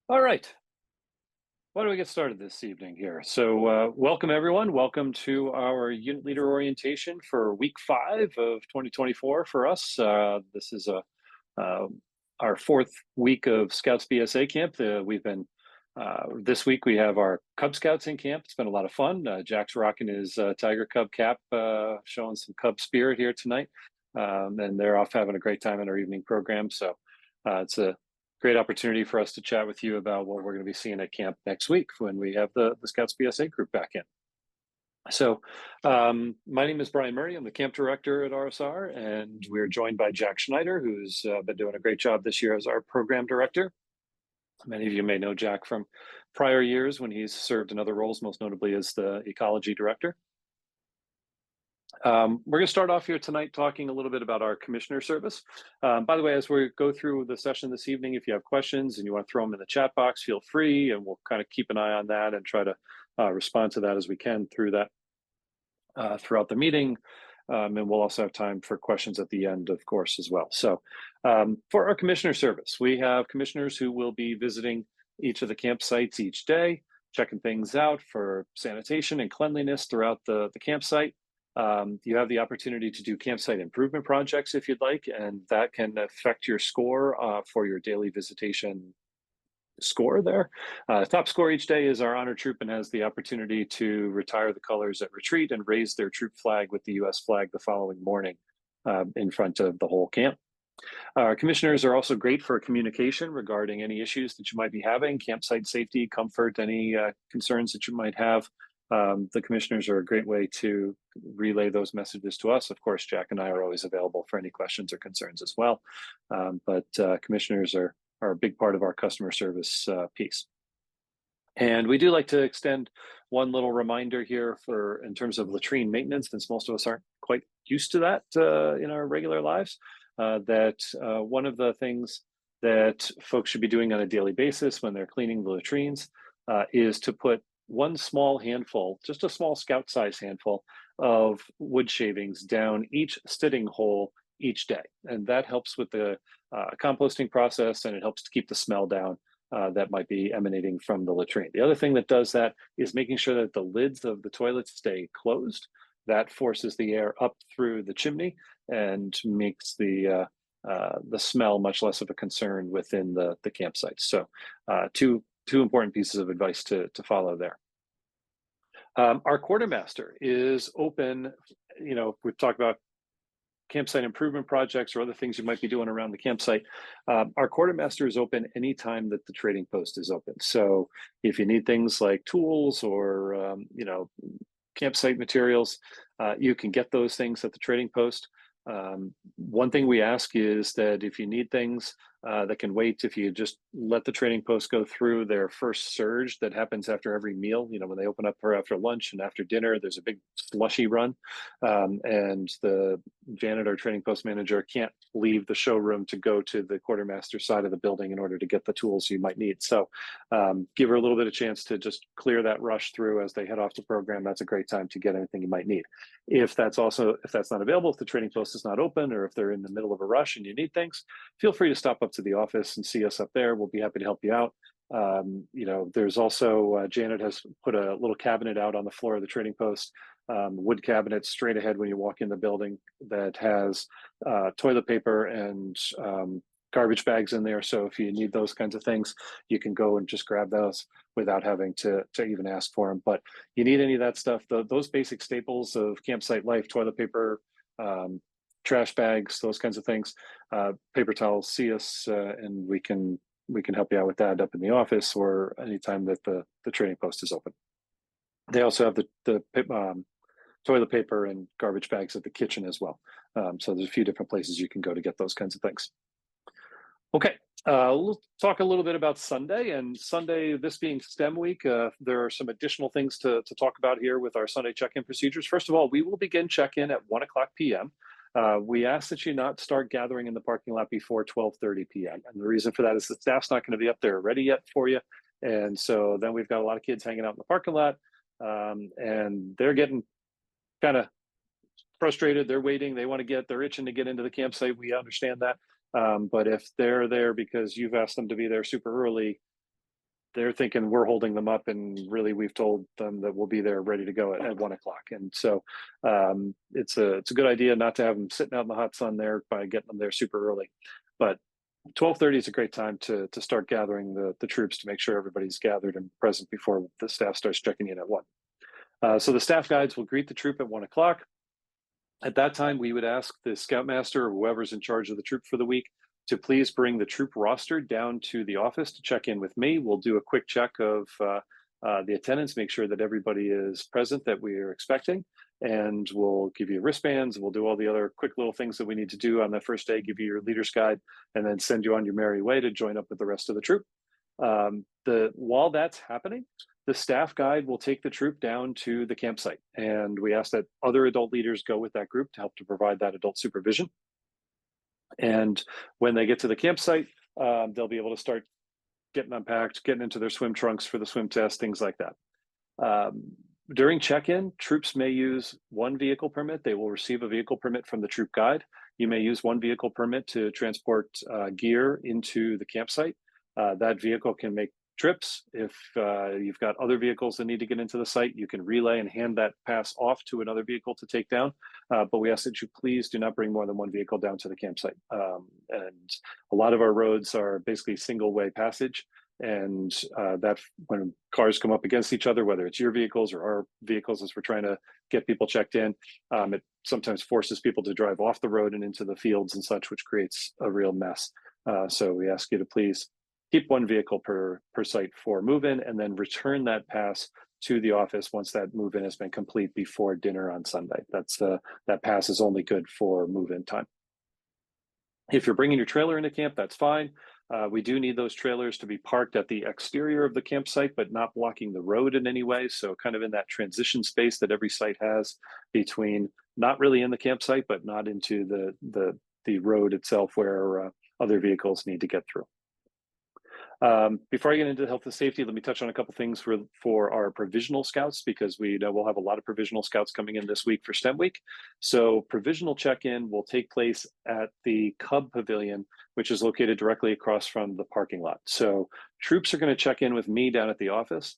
All right. Why don't we get started this evening here? Welcome everyone. Welcome to our unit leader orientation for week 5 of 2024 for us. This is uh, our fourth week of Scouts BSA camp. We've been this week we have our Cub Scouts in camp. It's been a lot of fun. Jack's rocking his Tiger Cub cap, showing some Cub spirit here tonight, and they're off having a great time in our evening program. It's a great opportunity for us to chat with you about what we're going to be seeing at camp next week when we have the Scouts BSA group back in. My name is Brian Murray. I'm the camp director at RSR, and we're joined by Jack Schneider, who's been doing a great job this year as our program director. Many of you may know Jack from prior years when he's served in other roles, most notably as the ecology director. We're going to start off here tonight talking a little bit about our commissioner service. By the way, as we go through the session this evening, if you have questions and you want to throw them in the chat box, feel free, and we'll kind of keep an eye on that and try to respond to that as we can through that throughout the meeting. And we'll also have time for questions at the end, of course, as well. For our commissioner service, we have commissioners who will be visiting each of the campsites each day, checking things out for sanitation and cleanliness throughout the campsite. You have the opportunity to do campsite improvement projects if you'd like, and that can affect your score for your daily visitation score there. Top score each day is our honor troop and has the opportunity to retire the colors at retreat and raise their troop flag with the U.S. flag the following morning in front of the whole camp. Our commissioners are also great for communication regarding any issues that you might be having, campsite safety, comfort, any concerns that you might have. The commissioners are a great way to relay those messages to us. Of course, Jack and I are always available for any questions or concerns as well. Commissioners are a big part of our customer service piece. And we do like to extend one little reminder here in terms of latrine maintenance, since most of us aren't quite used to that in our regular lives, that one of the things that folks should be doing on a daily basis when they're cleaning the latrines is to put one small handful, just a small scout size handful of wood shavings down each sitting hole each day. And that helps with the composting process, and it helps to keep the smell down that might be emanating from the latrine. The other thing that does that is making sure that the lids of the toilets stay closed. That forces the air up through the chimney and makes the smell much less of a concern within the campsite. So two important pieces of advice to follow there. Our quartermaster is open. We've talked about campsite improvement projects or other things you might be doing around the campsite. Our quartermaster is open anytime that the trading post is open. So if you need things like tools or campsite materials, you can get those things at the trading post. One thing we ask is that if you need things that can wait, if you just let the trading post go through their first surge that happens after every meal, when they open up for after lunch and after dinner, there's a big slushy run. And the janitor trading post manager can't leave the showroom to go to the quartermaster side of the building in order to get the tools you might need. So give her a little bit of chance to just clear that rush through as they head off the program. That's a great time to get anything you might need. If that's not available, if the trading post is not open, or if they're in the middle of a rush and you need things, feel free to stop up to the office and see us up there. We'll be happy to help you out. There's also Janet has put a little cabinet out on the floor of the trading post, wood cabinet straight ahead when you walk in the building that has toilet paper and garbage bags in there. So if you need those kinds of things, you can go and just grab those without having to even ask for them. But you need any of that stuff, those basic staples of campsite life, toilet paper, trash bags, those kinds of things, paper towels, see us, and we can help you out with that up in the office or anytime that the trading post is open. They also have the toilet paper and garbage bags at the kitchen as well. So there's a few different places you can go to get those kinds of things. Okay, we'll talk a little bit about Sunday. And Sunday, this being STEM week, there are some additional things to talk about here with our Sunday check-in procedures. First of all, we will begin check-in at 1 o'clock p.m. We ask that you not start gathering in the parking lot before 12:30 p.m. And the reason for that is the staff's not going to be up there ready yet for you. And so then we've got a lot of kids hanging out in the parking lot, and they're getting kind of frustrated. They're waiting. They're itching to get into the campsite. We understand that. But if they're there because you've asked them to be there super early, they're thinking we're holding them up, and really we've told them that we'll be there ready to go at 1 o'clock. And so it's a good idea not to have them sitting out in the hot sun there by getting them there super early. But 12:30 is a great time to start gathering the troops to make sure everybody's gathered and present before the staff starts checking in at 1. So the staff guides will greet the troop at 1 o'clock. At that time, we would ask the scoutmaster or whoever's in charge of the troop for the week to please bring the troop roster down to the office to check in with me. We'll do a quick check of the attendance, make sure that everybody is present that we are expecting, and we'll give you wristbands. We'll do all the other quick little things that we need to do on the first day, give you your leader's guide, and then send you on your merry way to join up with the rest of the troop. While that's happening, the staff guide will take the troop down to the campsite, and we ask that other adult leaders go with that group to help to provide that adult supervision. And when they get to the campsite, they'll be able to start getting unpacked, getting into their swim trunks for the swim test, things like that. During check-in, troops may use one vehicle permit. They will receive a vehicle permit from the troop guide. You may use one vehicle permit to transport gear into the campsite. That vehicle can make trips. If you've got other vehicles that need to get into the site, you can relay and hand that pass off to another vehicle to take down. But we ask that you please do not bring more than one vehicle down to the campsite. And a lot of our roads are basically single-way passage. And that when cars come up against each other, whether it's your vehicles or our vehicles as we're trying to get people checked in, it sometimes forces people to drive off the road and into the fields and such, which creates a real mess. So we ask you to please keep one vehicle per site for move-in, and then return that pass to the office once that move-in has been complete before dinner on Sunday. That pass is only good for move-in time. If you're bringing your trailer into camp, that's fine. We do need those trailers to be parked at the exterior of the campsite, but not blocking the road in any way. So kind of in that transition space that every site has between not really in the campsite, but not into the road itself where other vehicles need to get through. Before I get into health and safety, let me touch on a couple things for our provisional scouts, because we know we'll have a lot of provisional scouts coming in this week for STEM week. So provisional check-in will take place at the Cub Pavilion, which is located directly across from the parking lot. So troops are going to check in with me down at the office.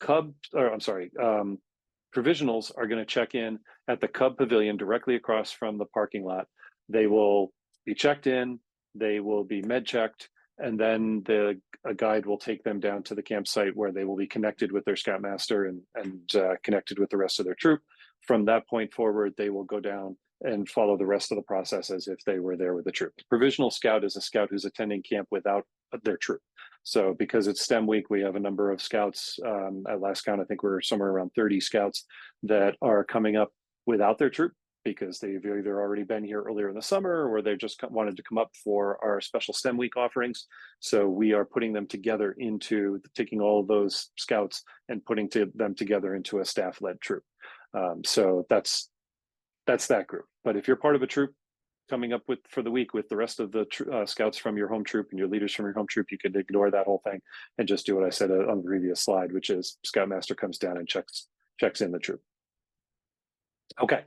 Provisionals are going to check in at the Cub Pavilion directly across from the parking lot. They will be checked in, they will be med checked, and then a guide will take them down to the campsite where they will be connected with their scoutmaster and connected with the rest of their troop. From that point forward, they will go down and follow the rest of the process as if they were there with the troop. Provisional scout is a scout who's attending camp without their troop. So because it's STEM week, we have a number of scouts. At last count, I think we're somewhere around 30 scouts that are coming up without their troop, because they've either already been here earlier in the summer or they just wanted to come up for our special STEM week offerings. So we are putting them together into taking all of those scouts and putting them together into a staff-led troop. So that's that group. But if you're part of a troop coming up for the week with the rest of the scouts from your home troop and your leaders from your home troop, you can ignore that whole thing and just do what I said on the previous slide, which is Scoutmaster comes down and checks in the troop. Okay,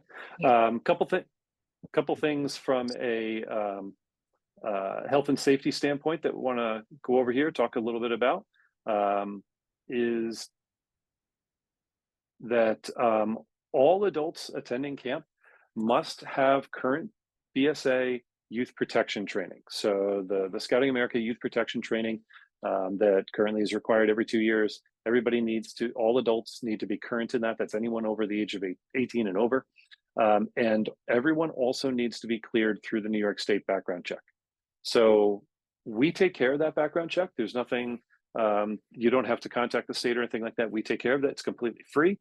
couple things from a health and safety standpoint that we want to go over here, talk a little bit about, is that all adults attending camp must have current BSA youth protection training. So the Scouting America youth protection training that currently is required every 2 years, all adults need to be current in that. That's anyone over the age of 18 and over. And everyone also needs to be cleared through the New York State background check. So we take care of that background check. There's nothing, you don't have to contact the state or anything like that. We take care of that. It's completely free.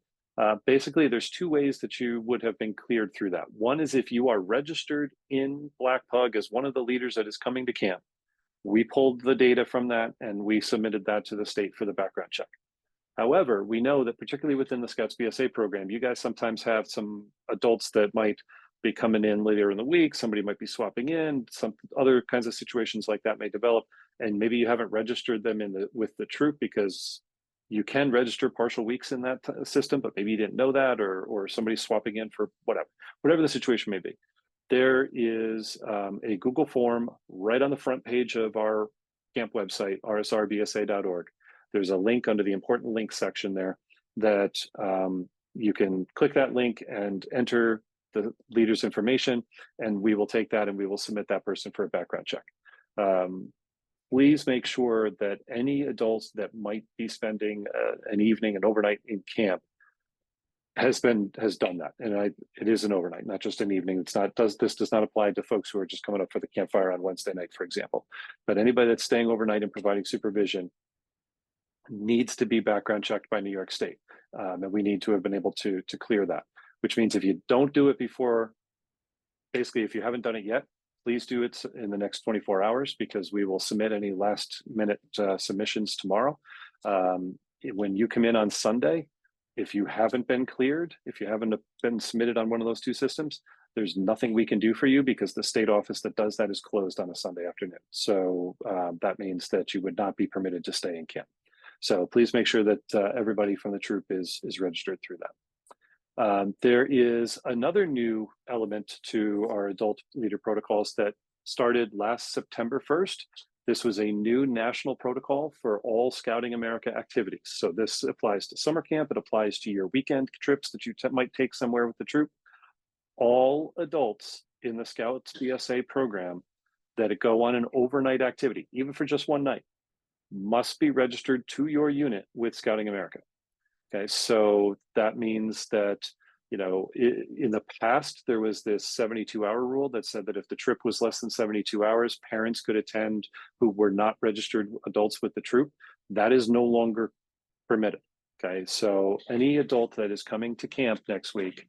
Basically, there's two ways that you would have been cleared through that. One is if you are registered in Black Pug as one of the leaders that is coming to camp. We pulled the data from that and we submitted that to the state for the background check. However, we know that particularly within the Scouts BSA program, you guys sometimes have some adults that might be coming in later in the week. Somebody might be swapping in. Some other kinds of situations like that may develop, and maybe you haven't registered them with the troop, because you can register partial weeks in that system, but maybe you didn't know that, or somebody's swapping in for whatever the situation may be. There is a Google form right on the front page of our camp website, rsrbsa.org, There's a link under the important links section there that you can click that link and enter the leader's information, and we will take that and we will submit that person for a background check. Please make sure that any adults that might be spending an evening, an overnight in camp has done that, and it is an overnight, not just an evening. This does not apply to folks who are just coming up for the campfire on Wednesday night, for example. But anybody that's staying overnight and providing supervision needs to be background checked by New York State, and we need to have been able to clear that. Which means if you don't do it before, basically, if you haven't done it yet, please do it in the next 24 hours because we will submit any last minute submissions tomorrow. When you come in on Sunday, if you haven't been cleared, if you haven't been submitted on one of those two systems, there's nothing we can do for you because the state office that does that is closed on a Sunday afternoon. So that means that you would not be permitted to stay in camp. So please make sure that everybody from the troop is registered through that. There is another new element to our adult leader protocols that started last September 1st. This was a new national protocol for all Scouting America activities. So this applies to summer camp. It applies to your weekend trips that you might take somewhere with the troop. All adults in the Scouts BSA program that go on an overnight activity, even for just one night, must be registered to your unit with Scouting America. Okay, so that means that, in the past, there was this 72-hour rule that said that if the trip was less than 72 hours, parents could attend who were not registered adults with the troop. That is no longer permitted. Okay, so any adult that is coming to camp next week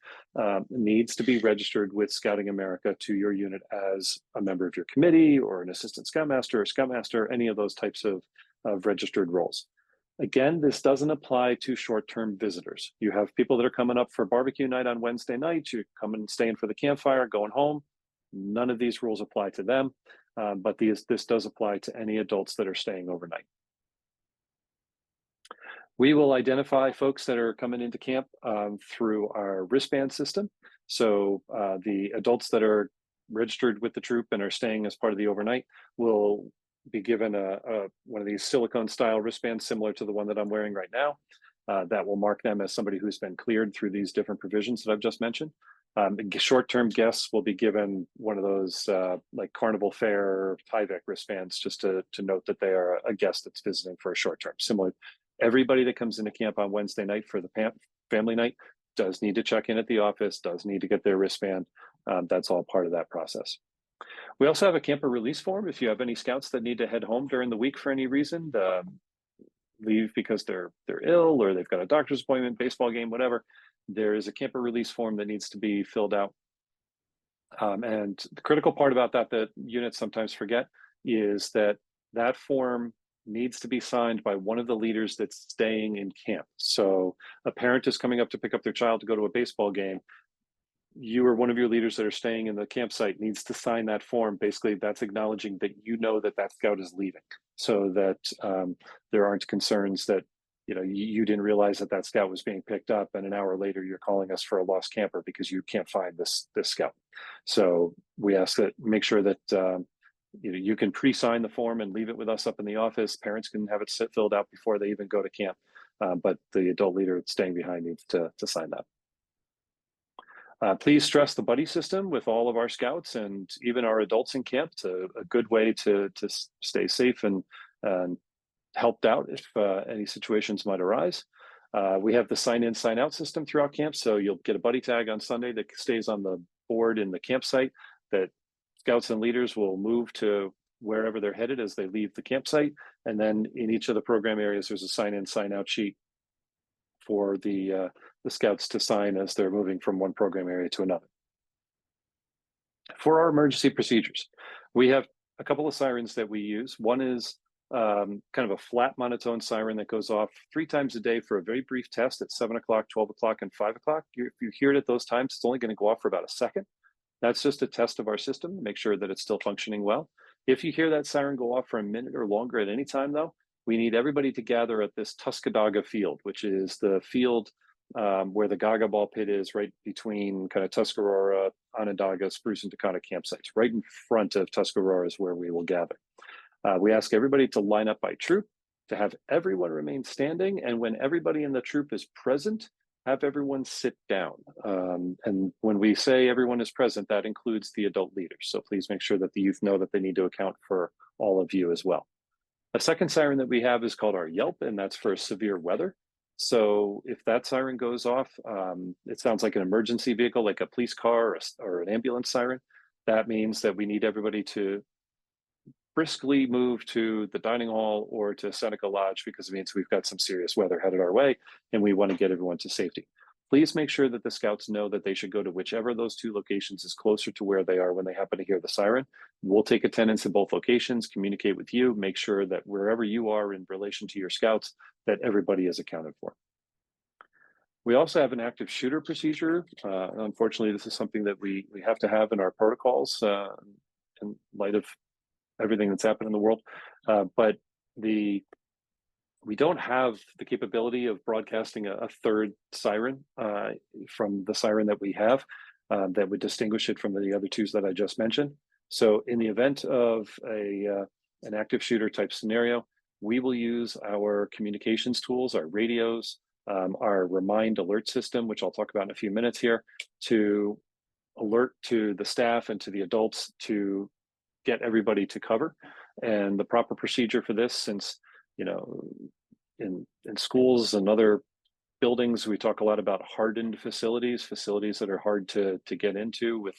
needs to be registered with Scouting America to your unit as a member of your committee or an assistant scoutmaster or scoutmaster, any of those types of registered roles. Again, this doesn't apply to short-term visitors. You have people that are coming up for barbecue night on Wednesday night, you come and staying for the campfire, going home. None of these rules apply to them, but this does apply to any adults that are staying overnight. We will identify folks that are coming into camp through our wristband system. So the adults that are registered with the troop and are staying as part of the overnight will be given one of these silicone style wristbands similar to the one that I'm wearing right now. That will mark them as somebody who's been cleared through these different provisions that I've just mentioned. Short-term guests will be given one of those like Carnival Fair Tyvek wristbands just to note that they are a guest that's visiting for a short term. Similar, everybody that comes into camp on Wednesday night for the family night does need to check in at the office, does need to get their wristband. That's all part of that process. We also have a camper release form. If you have any scouts that need to head home during the week for any reason, leave because they're ill or they've got a doctor's appointment, baseball game, whatever, there is a camper release form that needs to be filled out. And the critical part about that units sometimes forget is that form needs to be signed by one of the leaders that's staying in camp. So a parent is coming up to pick up their child to go to a baseball game. You or one of your leaders that are staying in the campsite needs to sign that form. Basically, that's acknowledging that you know that scout is leaving, so that there aren't concerns that you didn't realize that scout was being picked up, and an hour later you're calling us for a lost camper because you can't find this scout. So we ask that make sure that you can pre-sign the form and leave it with us up in the office. Parents can have it filled out before they even go to camp, but the adult leader staying behind needs to sign that. Please stress the buddy system with all of our scouts and even our adults in camp. It's a good way to stay safe and helped out if any situations might arise. We have the sign in, sign out system throughout camp. So you'll get a buddy tag on Sunday that stays on the board in the campsite that scouts and leaders will move to wherever they're headed as they leave the campsite. And then in each of the program areas, there's a sign in, sign out sheet for the scouts to sign as they're moving from one program area to another. For our emergency procedures, we have a couple of sirens that we use. One is kind of a flat monotone siren that goes off 3 times a day for a very brief test at 7 o'clock, 12 o'clock, and 5 o'clock. If you hear it at those times, it's only going to go off for about a second. That's just a test of our system to make sure that it's still functioning well. If you hear that siren go off for a minute or longer at any time, though, we need everybody to gather at this Tuscadaga field, which is the field where the Gaga ball pit is, right between kind of Tuscarora, Onondaga, Spruce, and Taconic campsites. Right in front of Tuscarora is where we will gather. We ask everybody to line up by troop. to have everyone remain standing, and when everybody in the troop is present, have everyone sit down. And when we say everyone is present, that includes the adult leaders. So please make sure that the youth know that they need to account for all of you as well. A second siren that we have is called our Yelp, and that's for severe weather. So if that siren goes off, it sounds like an emergency vehicle, like a police car or an ambulance siren. That means that we need everybody to briskly move to the dining hall or to Seneca Lodge, because it means we've got some serious weather headed our way and we want to get everyone to safety. Please make sure that the scouts know that they should go to whichever of those two locations is closer to where they are when they happen to hear the siren. We'll take attendance in both locations, communicate with you, make sure that wherever you are in relation to your scouts, that everybody is accounted for. We also have an active shooter procedure. Unfortunately, this is something that we have to have in our protocols in light of everything that's happened in the world. But we don't have the capability of broadcasting a third siren from the siren that we have that would distinguish it from the other twos that I just mentioned. So in the event of an active shooter type scenario, we will use our communications tools, our radios, our Remind alert system, which I'll talk about in a few minutes here, to alert to the staff and to the adults to get everybody to cover. And the proper procedure for this, since in schools and other buildings, we talk a lot about hardened facilities that are hard to get into with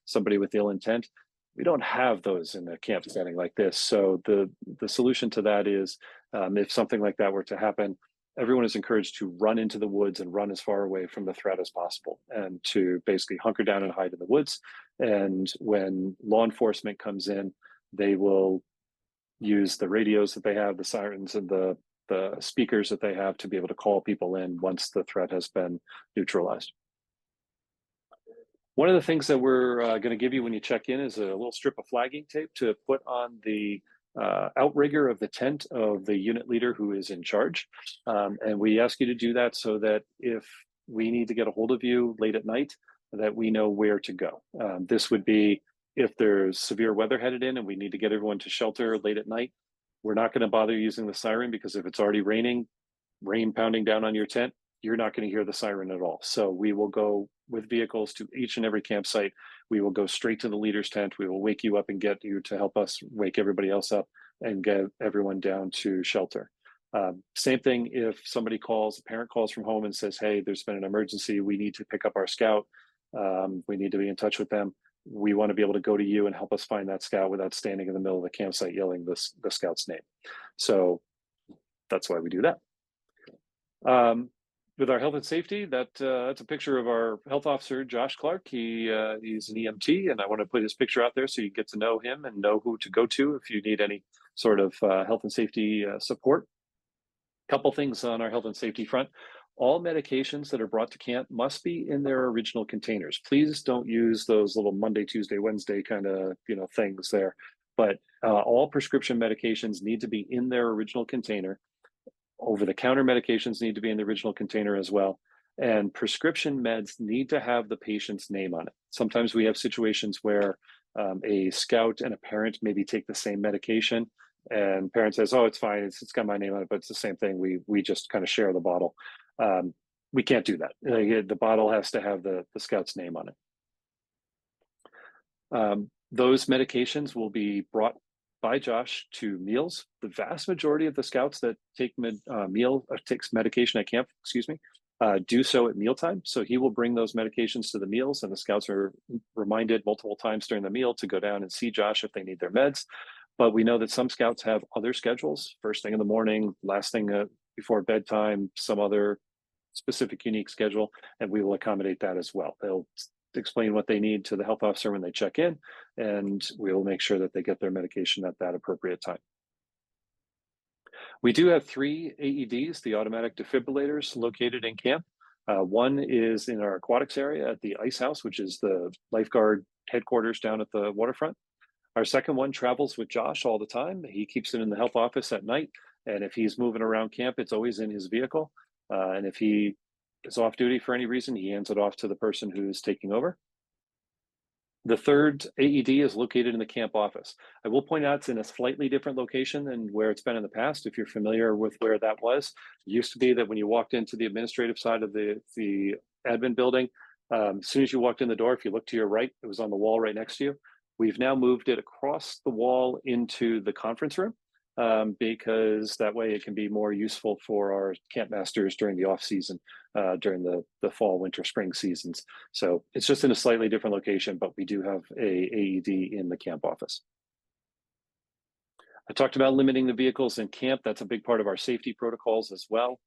somebody with ill intent. We don't have those in a camp setting like this. So the solution to that is if something like that were to happen, everyone is encouraged to run into the woods and run as far away from the threat as possible, and to basically hunker down and hide in the woods. And when law enforcement comes in, they will use the radios that they have, the sirens and the speakers that they have to be able to call people in once the threat has been neutralized. One of the things that we're going to give you when you check in is a little strip of flagging tape to put on the outrigger of the tent of the unit leader who is in charge. And we ask you to do that so that if we need to get a hold of you late at night, that we know where to go. This would be if there's severe weather headed in and we need to get everyone to shelter late at night. We're not going to bother using the siren, because if it's already raining, rain pounding down on your tent, you're not going to hear the siren at all. So we will go with vehicles to each and every campsite. We will go straight to the leader's tent. We will wake you up and get you to help us wake everybody else up and get everyone down to shelter. Same thing if somebody calls, a parent calls from home and says, hey, there's been an emergency, we need to pick up our scout, we need to be in touch with them. We want to be able to go to you and help us find that scout without standing in the middle of the campsite yelling the scout's name. So that's why we do that. With our health and safety, that's a picture of our health officer, Josh Clark. He's an EMT, and I want to put his picture out there so you get to know him and know who to go to if you need any sort of health and safety support. Couple things on our health and safety front. All medications that are brought to camp must be in their original containers. Please don't use those little Monday, Tuesday, Wednesday kind of things there. But all prescription medications need to be in their original container. Over-the-counter medications need to be in the original container as well. And prescription meds need to have the patient's name on it. Sometimes we have situations where a scout and a parent maybe take the same medication, and parent says, oh, it's fine, it's got my name on it, but it's the same thing. We just kind of share the bottle. We can't do that. The bottle has to have the scout's name on it. Those medications will be brought by Josh to meals. The vast majority of the scouts that take takes medication at camp, do so at mealtime. So he will bring those medications to the meals, and the scouts are reminded multiple times during the meal to go down and see Josh if they need their meds. But we know that some scouts have other schedules, first thing in the morning, last thing before bedtime, some other specific unique schedule, and we will accommodate that as well. They'll explain what they need to the health officer when they check in, and we will make sure that they get their medication at that appropriate time. We do have 3 AEDs, the automatic defibrillators, located in camp. One is in our aquatics area at the ice house, which is the lifeguard headquarters down at the waterfront. Our second one travels with Josh all the time. He keeps it in the health office at night, and if he's moving around camp, it's always in his vehicle. And if he is off duty for any reason, he hands it off to the person who's taking over. The third AED is located in the camp office. I will point out it's in a slightly different location than where it's been in the past. If you're familiar with where that was, it used to be that when you walked into the administrative side of the admin building, as soon as you walked in the door, if you looked to your right, it was on the wall right next to you. We've now moved it across the wall into the conference room, because that way it can be more useful for our camp masters during the off season, during the fall, winter, spring seasons. So it's just in a slightly different location, but we do have a AED in the camp office. I talked about limiting the vehicles in camp. That's a big part of our safety protocols as well.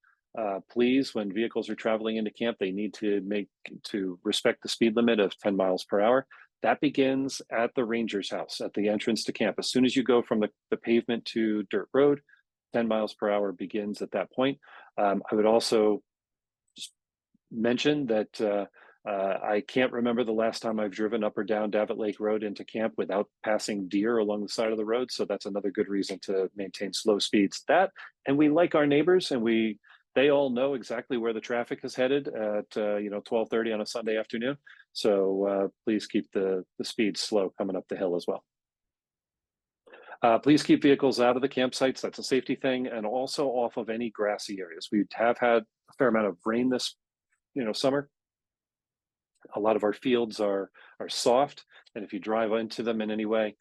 Please, when vehicles are traveling into camp, they need to respect the speed limit of 10 miles per hour. That begins at the ranger's house, at the entrance to camp. As soon as you go from the pavement to dirt road, 10 miles per hour begins at that point. I would also just mention that I can't remember the last time I've driven up or down Davitt Lake Road into camp without passing deer along the side of the road. So that's another good reason to maintain slow speeds. That, and we like our neighbors, and they all know exactly where the traffic is headed at 12:30 on a Sunday afternoon. So please keep the speed slow coming up the hill as well. Please keep vehicles out of the campsites. That's a safety thing, and also off of any grassy areas. We have had a fair amount of rain this summer. A lot of our fields are soft, and if you drive into them in any way,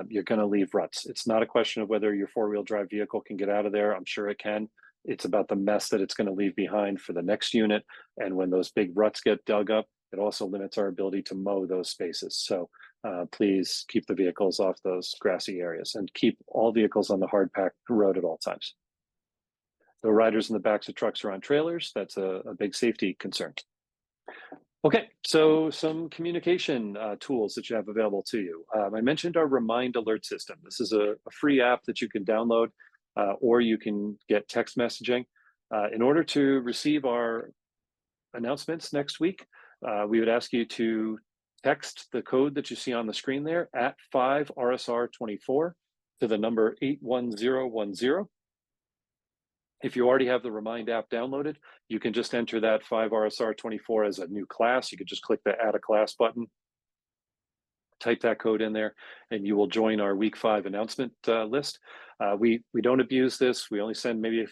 you're going to leave ruts. It's not a question of whether your four-wheel drive vehicle can get out of there. I'm sure it can. It's about the mess that it's going to leave behind for the next unit. And when those big ruts get dug up, it also limits our ability to mow those spaces. So please keep the vehicles off those grassy areas, and keep all vehicles on the hard packed road at all times. No riders in the backs of trucks or on trailers. That's a big safety concern. Okay, so some communication tools that you have available to you. I mentioned our Remind Alert system. This is a free app that you can download, or you can get text messaging. In order to receive our announcements next week, we would ask you to text the code that you see on the screen there at 5RSR24 to the number 81010. If you already have the Remind app downloaded, you can just enter that 5RSR24 as a new class. You could just click the Add a Class button, type that code in there, and you will join our week 5 announcement list. We don't abuse this. We only send maybe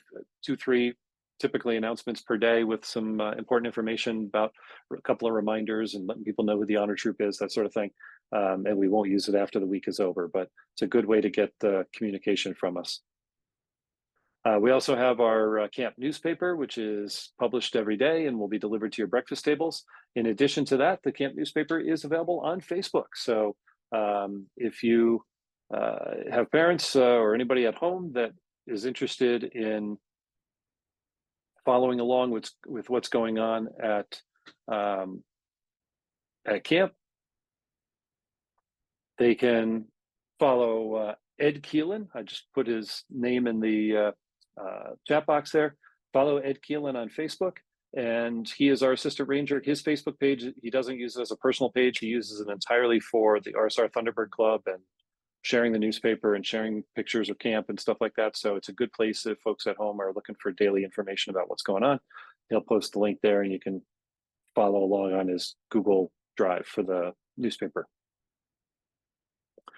2-3 typically announcements per day with some important information about a couple of reminders and letting people know who the honor troop is, that sort of thing. And we won't use it after the week is over, but it's a good way to get the communication from us. We also have our camp newspaper, which is published every day and will be delivered to your breakfast tables. In addition to that, the camp newspaper is available on Facebook. So if you have parents or anybody at home that is interested in following along with what's going on at camp, they can follow Ed Keelan. I just put his name in the chat box there. Follow Ed Keelan on Facebook, and he is our assistant ranger. His Facebook page, he doesn't use it as a personal page. He uses it entirely for the RSR Thunderbird Club and sharing the newspaper and sharing pictures of camp and stuff like that. So it's a good place if folks at home are looking for daily information about what's going on. He'll post the link there, and you can follow along on his Google Drive for the newspaper.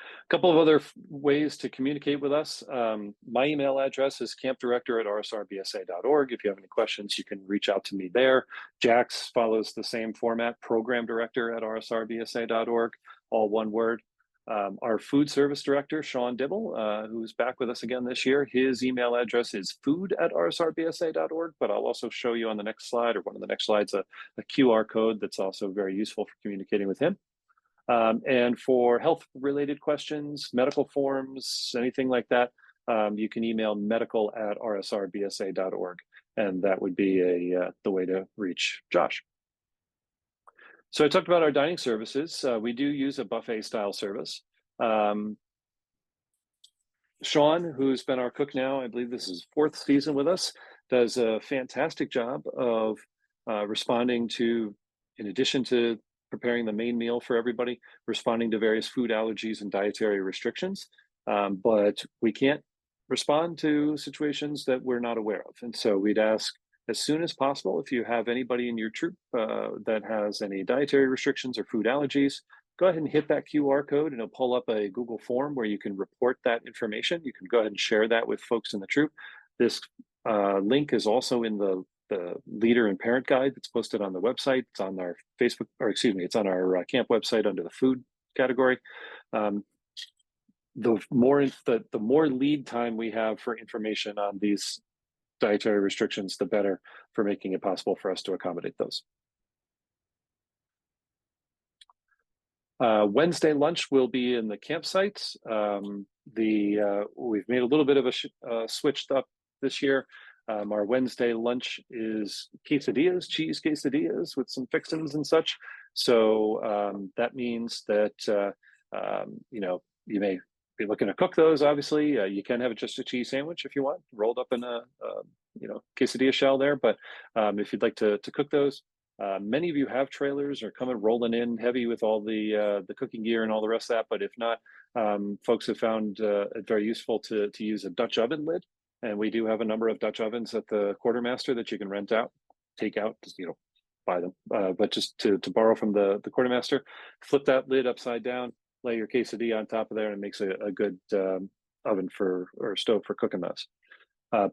A couple of other ways to communicate with us. My email address is campdirector@rsrbsa.org. If you have any questions, you can reach out to me there. Jack's follows the same format, programdirector@rsrbsa.org, all one word. Our food service director, Sean Dibble, who's back with us again this year, his email address is food@rsrbsa.org, but I'll also show you on the next slide, or one of the next slides, a QR code that's also very useful for communicating with him. And for health-related questions, medical forms, anything like that, you can email medical@rsrbsa.org, and that would be the way to reach Josh. So I talked about our dining services. We do use a buffet-style service. Sean, who's been our cook now, I believe this is 4th season with us, does a fantastic job of responding to, in addition to preparing the main meal for everybody, responding to various food allergies and dietary restrictions. But we can't respond to situations that we're not aware of. And so we'd ask, as soon as possible, if you have anybody in your troop that has any dietary restrictions or food allergies, go ahead and hit that QR code and it'll pull up a Google form where you can report that information. You can go ahead and share that with folks in the troop. This link is also in the leader and parent guide that's posted on the website. It's on our Facebook, or excuse me, it's on our camp website under the food category. The more lead time we have for information on these dietary restrictions, the better for making it possible for us to accommodate those. Wednesday lunch will be in the campsites. We've made a little bit of a switched up this year. Our Wednesday lunch is quesadillas, cheese quesadillas with some fixins and such. So that means that you may be looking to cook those. Obviously, you can have just a cheese sandwich if you want, rolled up in a quesadilla shell there. But if you'd like to cook those, many of you have trailers or coming rolling in heavy with all the cooking gear and all the rest of that. But if not, folks have found it very useful to use a Dutch oven lid. And we do have a number of Dutch ovens at the quartermaster that you can rent out, take out, just, buy them. But just to borrow from the quartermaster, flip that lid upside down, lay your quesadilla on top of there, and it makes a good oven or stove for cooking those.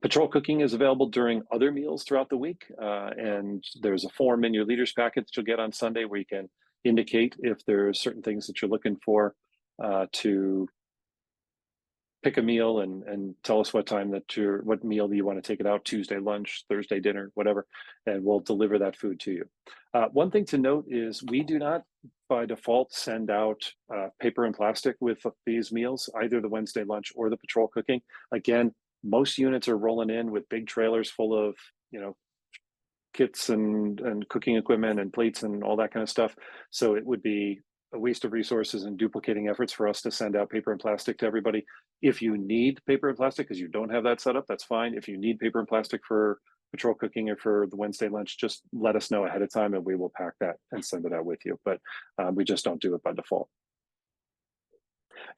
Patrol cooking is available during other meals throughout the week, and there's a form in your leaders packet that you'll get on Sunday where you can indicate if there's certain things that you're looking for to pick a meal and tell us what meal do you want to take it out, Tuesday lunch, Thursday dinner, whatever, and we'll deliver that food to you. One thing to note is we do not by default send out paper and plastic with these meals, either the Wednesday lunch or the patrol cooking. Again, most units are rolling in with big trailers full of, kits and cooking equipment and plates and all that kind of stuff. So it would be a waste of resources and duplicating efforts for us to send out paper and plastic to everybody. If you need paper and plastic because you don't have that set up, that's fine. If you need paper and plastic for patrol cooking or for the Wednesday lunch, just let us know ahead of time and we will pack that and send it out with you. But we just don't do it by default.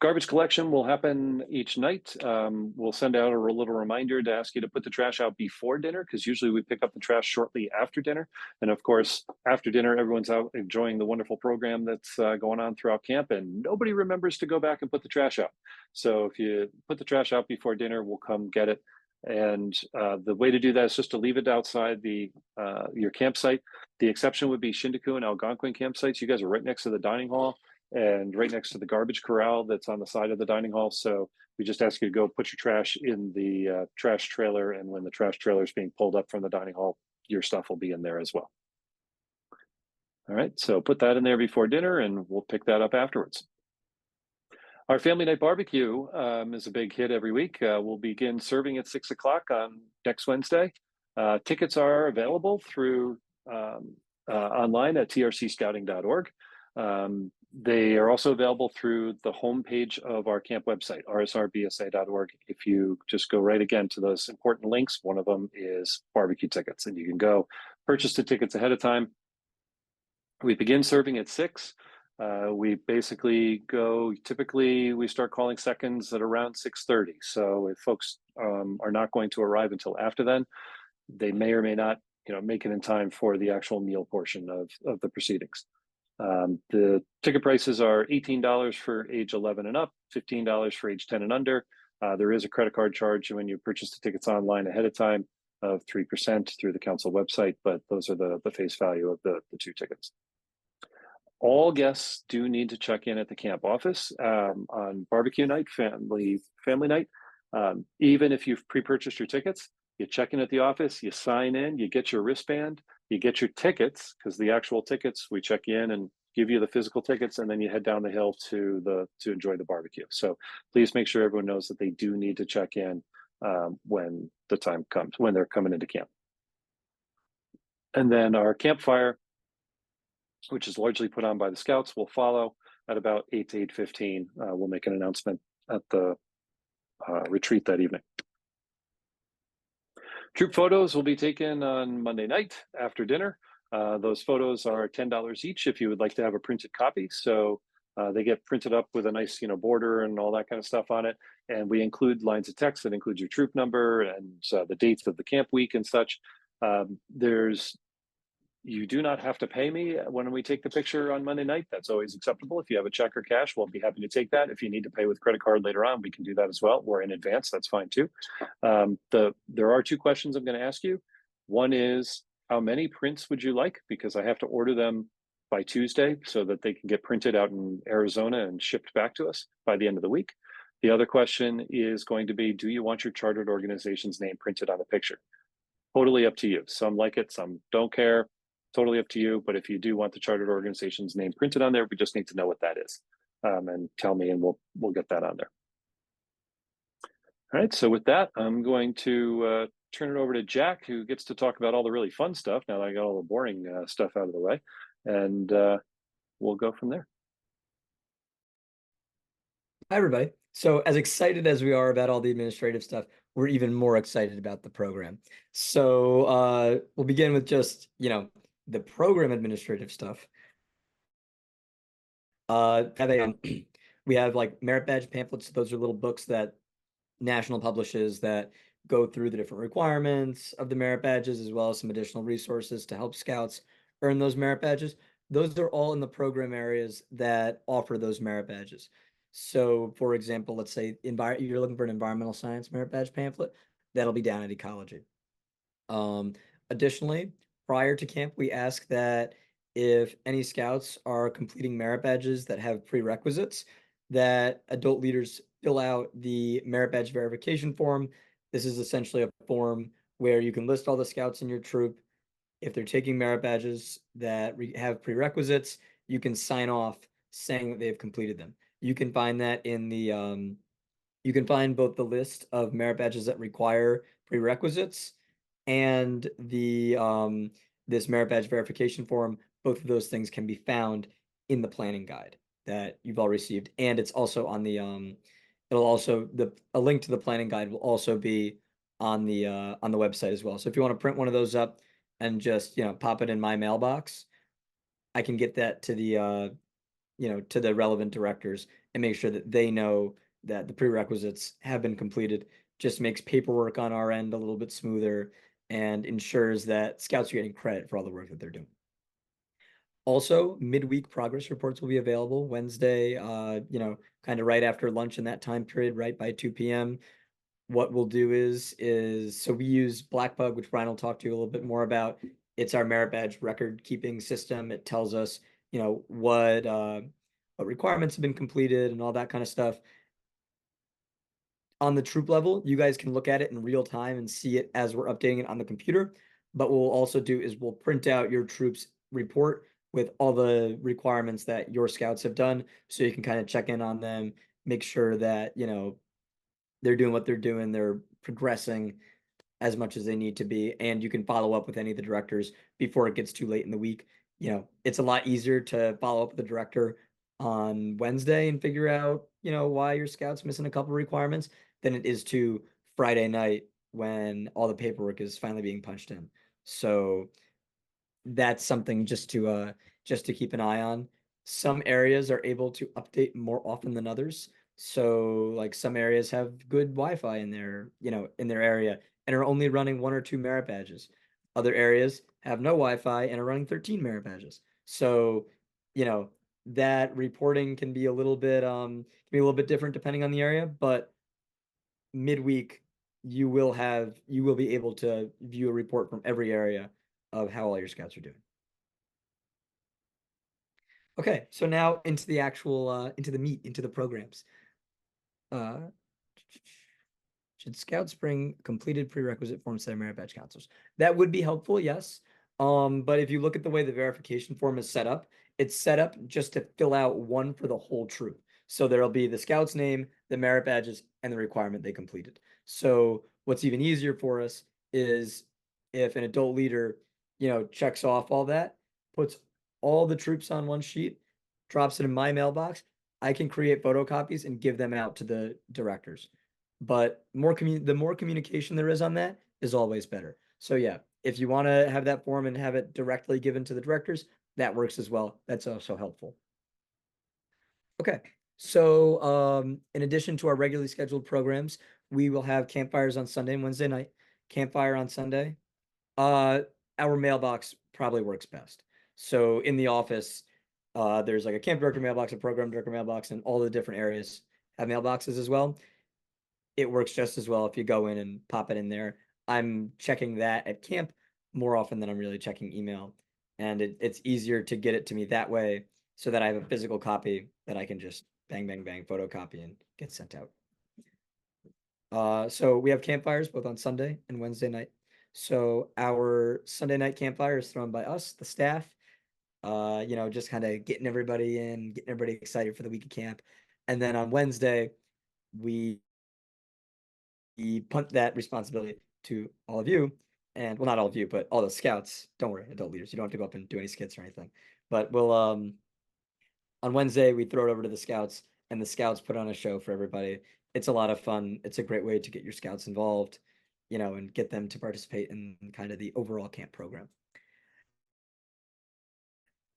Garbage collection will happen each night. We'll send out a little reminder to ask you to put the trash out before dinner, because usually we pick up the trash shortly after dinner. And of course, after dinner, everyone's out enjoying the wonderful program that's going on throughout camp, and nobody remembers to go back and put the trash out. So if you put the trash out before dinner, we'll come get it. And the way to do that is just to leave it outside your campsite. The exception would be Shindaku and Algonquin campsites. You guys are right next to the dining hall and right next to the garbage corral that's on the side of the dining hall. So we just ask you to go put your trash in the trash trailer. And when the trash trailer is being pulled up from the dining hall, your stuff will be in there as well. All right, so put that in there before dinner and we'll pick that up afterwards. Our family night barbecue is a big hit every week. We'll begin serving at 6 o'clock on next Wednesday. Tickets are available through online at trcscouting.org. They are also available through the homepage of our camp website, rsrbsa.org. If you just go right again to those important links, one of them is barbecue tickets, and you can go purchase the tickets ahead of time. We begin serving at 6. We basically typically we start calling seconds at around 6:30. So if folks are not going to arrive until after then, they may or may not make it in time for the actual meal portion of the proceedings. The ticket prices are $18 for age 11 and up, $15 for age 10 and under. There is a credit card charge when you purchase the tickets online ahead of time of 3% through the council website, but those are the face value of the 2 tickets. All guests do need to check in at the camp office on barbecue night, family night. Even if you've pre-purchased your tickets, you check in at the office, you sign in, you get your wristband, you get your tickets, because the actual tickets, we check in and give you the physical tickets, and then you head down the hill to enjoy the barbecue. So please make sure everyone knows that they do need to check in when the time comes, when they're coming into camp. And then our campfire, which is largely put on by the scouts, will follow at about 8 to 8:15. We'll make an announcement at the retreat that evening. Troop photos will be taken on Monday night after dinner. Those photos are $10 each if you would like to have a printed copy. So they get printed up with a nice border and all that kind of stuff on it. And we include lines of text that includes your troop number and the dates of the camp week and such. There's You do not have to pay me when we take the picture on Monday night. That's always acceptable. If you have a check or cash, we'll be happy to take that. If you need to pay with credit card later on, we can do that as well, or in advance. That's fine too. There are two questions I'm going to ask you. One is, how many prints would you like? Because I have to order them by Tuesday so that they can get printed out in Arizona and shipped back to us by the end of the week. The other question is going to be, do you want your chartered organization's name printed on the picture? Totally up to you. Some like it, some don't care. Totally up to you. But if you do want the chartered organization's name printed on there, we just need to know what that is, and tell me, and we'll get that on there. All right. So with that, I'm going to turn it over to Jack, who gets to talk about all the really fun stuff. Now that I got all the boring stuff out of the way, and we'll go from there. Hi, everybody. So, as excited as we are about all the administrative stuff, we're even more excited about the program. So, we'll begin with just, the program administrative stuff. We have like merit badge pamphlets. Those are little books that National publishes that go through the different requirements of the merit badges, as well as some additional resources to help scouts earn those merit badges. Those are all in the program areas that offer those merit badges. So, for example, let's say you're looking for an environmental science merit badge pamphlet, that'll be down at ecology. Um, Additionally, prior to camp, we ask that if any scouts are completing merit badges that have prerequisites, that adult leaders fill out the merit badge verification form. This is essentially a form where you can list all the scouts in your troop. If they're taking merit badges that have prerequisites, you can sign off saying that they've completed them. You can find that in the you can find both the list of merit badges that require prerequisites and the this merit badge verification form. Both of those things can be found in the planning guide that you've all received, and it's also on the it'll also a link to the planning guide will also be on the website as well. So if you want to print one of those up and just pop it in my mailbox, I can get that to the to the relevant directors and make sure that they know that the prerequisites have been completed. Just makes paperwork on our end a little bit smoother and ensures that scouts are getting credit for all the work that they're doing. Also, midweek progress reports will be available Wednesday, kind of right after lunch in that time period, right by 2 p.m. What we'll do is so we use Blackbug, which Brian will talk to you a little bit more about. It's our merit badge record keeping system. It tells us, what requirements have been completed and all that kind of stuff. On the troop level, you guys can look at it in real time and see it as we're updating it on the computer. But what we'll also do is we'll print out your troops report with all the requirements that your scouts have done, so you can kind of check in on them, make sure that, they're doing what they're doing, they're progressing as much as they need to be, and you can follow up with any of the directors before it gets too late in the week. It's a lot easier to follow up with the director on Wednesday and figure out, why your scout's missing a couple requirements than it is to Friday night when all the paperwork is finally being punched in. So that's something just to keep an eye on. Some areas are able to update more often than others. So like some areas have good Wi-Fi in their area and are only running 1 or 2 merit badges. Other areas have no Wi-Fi and are running 13 merit badges. So, that reporting can be a little bit different depending on the area, but midweek you will be able to view a report from every area of how all your scouts are doing. Okay, so now into the actual into the meat, into the programs. Uh, should scouts bring completed prerequisite forms to their merit badge counselors? That would be helpful, yes. But if you look at the way the verification form is set up, it's set up just to fill out one for the whole troop. So there'll be the scout's name, the merit badges, and the requirement they completed. So what's even easier for us is if an adult leader, checks off all that, puts all the troops on one sheet, drops it in my mailbox, I can create photocopies and give them out to the directors. But the more communication there is on that is always better. So yeah, if you want to have that form and have it directly given to the directors, that works as well. That's also helpful. Okay. So in addition to our regularly scheduled programs, we will have campfires on Sunday and Wednesday night. Campfire on Sunday. our mailbox probably works best. So in the office, there's like a camp director mailbox, a program director mailbox, and all the different areas have mailboxes as well. It works just as well if you go in and pop it in there. I'm checking that at camp more often than I'm really checking email. And it's easier to get it to me that way so that I have a physical copy that I can just bang, bang, bang, photocopy and get sent out. So we have campfires both on Sunday and Wednesday night. So our Sunday night campfire is thrown by us, the staff, just kind of getting everybody in, getting everybody excited for the week of camp. And then on Wednesday, we punt that responsibility to all of you. And well, not all of you, but all the scouts. Don't worry, adult leaders. You don't have to go up and do any skits or anything. But we'll on Wednesday we throw it over to the scouts, and the scouts put on a show for everybody. It's a lot of fun. It's a great way to get your scouts involved, and get them to participate in kind of the overall camp program.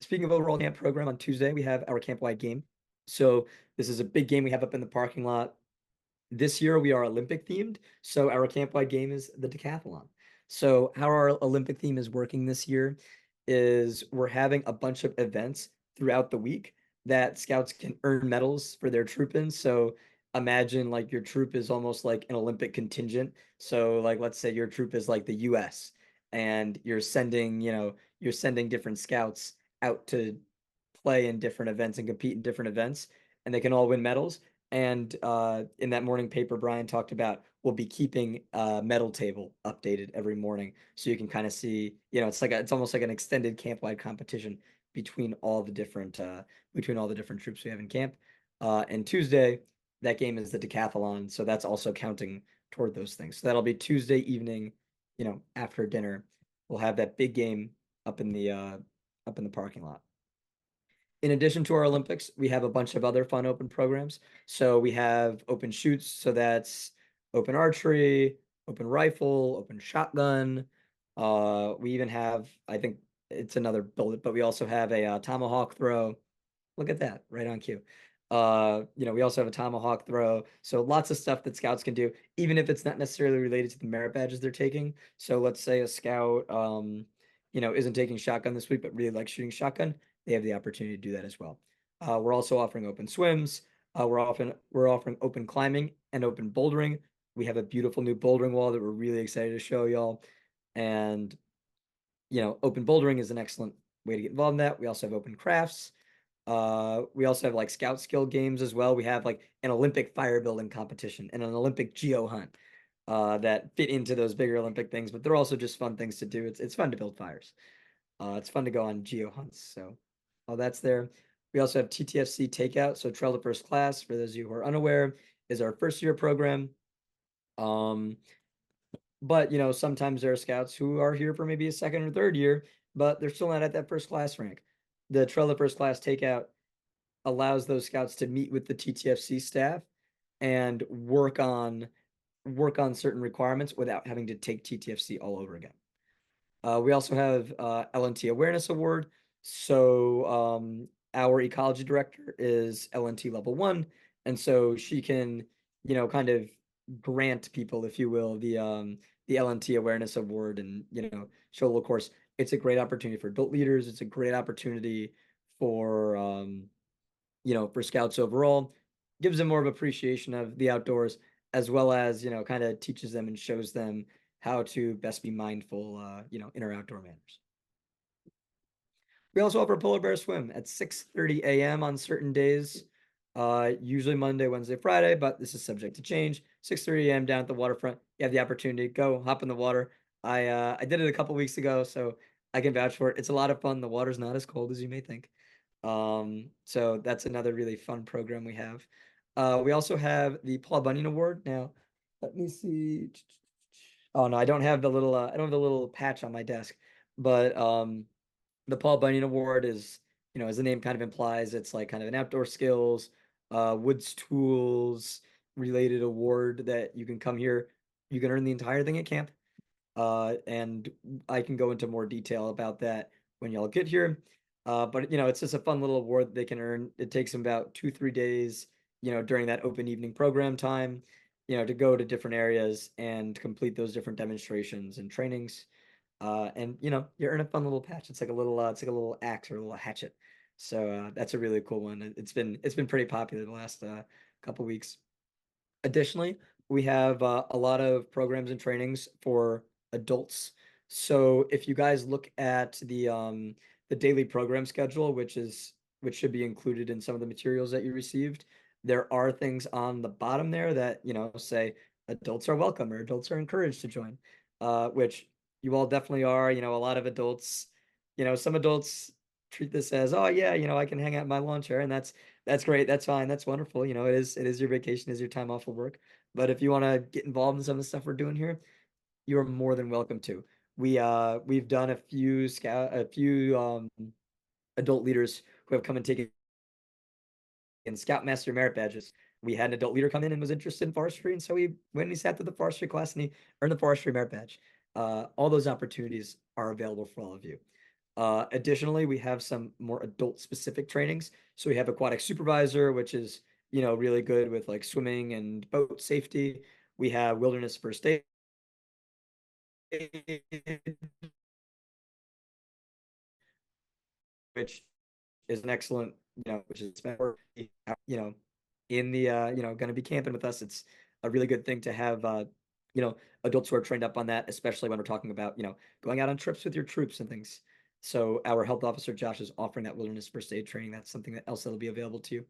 Speaking of overall camp program, on Tuesday we have our camp-wide game. So this is a big game we have up in the parking lot. This year we are Olympic themed, so our camp-wide game is the decathlon. So how our Olympic theme is working this year is we're having a bunch of events throughout the week that scouts can earn medals for their troop in. So imagine like your troop is almost like an Olympic contingent. So like let's say your troop is like the US and you're sending different scouts out to play in different events and compete in different events, and they can all win medals. And in that morning paper, Brian talked about we'll be keeping a medal table updated every morning, so you can kind of see, it's almost like an extended camp-wide competition between all the different troops we have in camp. And Tuesday, that game is the decathlon, so that's also counting toward those things. So that'll be Tuesday evening, after dinner. We'll have that big game up in the parking lot. In addition to our Olympics, we have a bunch of other fun open programs. So we have open shoots, so that's open archery, open rifle, open shotgun. We even have, I think it's another bullet, but we also have a tomahawk throw. Look at that, right on cue. We also have a tomahawk throw. So lots of stuff that scouts can do, even if it's not necessarily related to the merit badges they're taking. So let's say a scout, isn't taking shotgun this week, but really likes shooting shotgun. They have the opportunity to do that as well. We're also offering open swims. We're offering open climbing and open bouldering. We have a beautiful new bouldering wall that we're really excited to show y'all. And open bouldering is an excellent way to get involved in that. We also have open crafts. We also have like scout skill games as well. We have like an Olympic fire building competition and an Olympic geo hunt that fit into those bigger Olympic things, but they're also just fun things to do. It's fun to build fires. It's fun to go on geo hunts. So all that's there. We also have TTFC Takeout. So Trail to First Class, for those of you who are unaware, is our first year program. But sometimes there are scouts who are here for maybe a second or third year, but they're still not at that first class rank. The Trail to First Class Takeout allows those scouts to meet with the TTFC staff and work on certain requirements without having to take TTFC all over again. We also have LNT Awareness Award. So our ecology director is LNT level 1, and so she can, kind of grant people, if you will, the LNT Awareness Award, and show a little course. It's a great opportunity for adult leaders. It's a great opportunity for for scouts overall. Gives them more of appreciation of the outdoors, as well as kind of teaches them and shows them how to best be mindful, in our outdoor manners. We also offer polar bear swim at 6:30 a.m. on certain days, usually Monday, Wednesday, Friday, but this is subject to change. 6:30 a.m. down at the waterfront. You have the opportunity to go hop in the water. I did it a couple weeks ago, so I can vouch for it. It's a lot of fun. The water's not as cold as you may think. So that's another really fun program we have. We also have the Paul Bunyan Award. Now, let me see. Oh no, I don't have the little I don't have the little patch on my desk, but the Paul Bunyan Award is, as the name kind of implies, it's like kind of an outdoor skills, woods tools related award that you can come here. You can earn the entire thing at camp. And I can go into more detail about that when y'all get here. But it's just a fun little award that they can earn. It takes them about 2-3 days, during that open evening program time, to go to different areas and complete those different demonstrations and trainings. And you earn a fun little patch. It's like it's like a little axe or a little hatchet. So that's a really cool one. It's been pretty popular the last couple weeks. Additionally, we have a lot of programs and trainings for adults. So if you guys look at the daily program schedule, which should be included in some of the materials that you received, there are things on the bottom there that, say adults are welcome or adults are encouraged to join, which you all definitely are. A lot of adults, some adults treat this as, oh yeah, I can hang out in my lawn chair, and that's great. That's fine. That's wonderful. It is your vacation, is your time off of work. But if you want to get involved in some of the stuff we're doing here, you are more than welcome to. We've done a few adult leaders who have come and taken Scoutmaster merit badges. We had an adult leader come in and was interested in forestry, and so he went and he sat through the forestry class and he earned the forestry merit badge. All those opportunities are available for all of you. Additionally, we have some more adult specific trainings. So we have aquatic supervisor, which is, really good with like swimming and boat safety. We have wilderness first aid, which is an excellent, which is you know, in the going to be camping with us. It's a really good thing to have you know, adults who are trained up on that, especially when we're talking about, going out on trips with your troops and things. So our health officer Josh is offering that wilderness first aid training. That's something else that'll be available to you.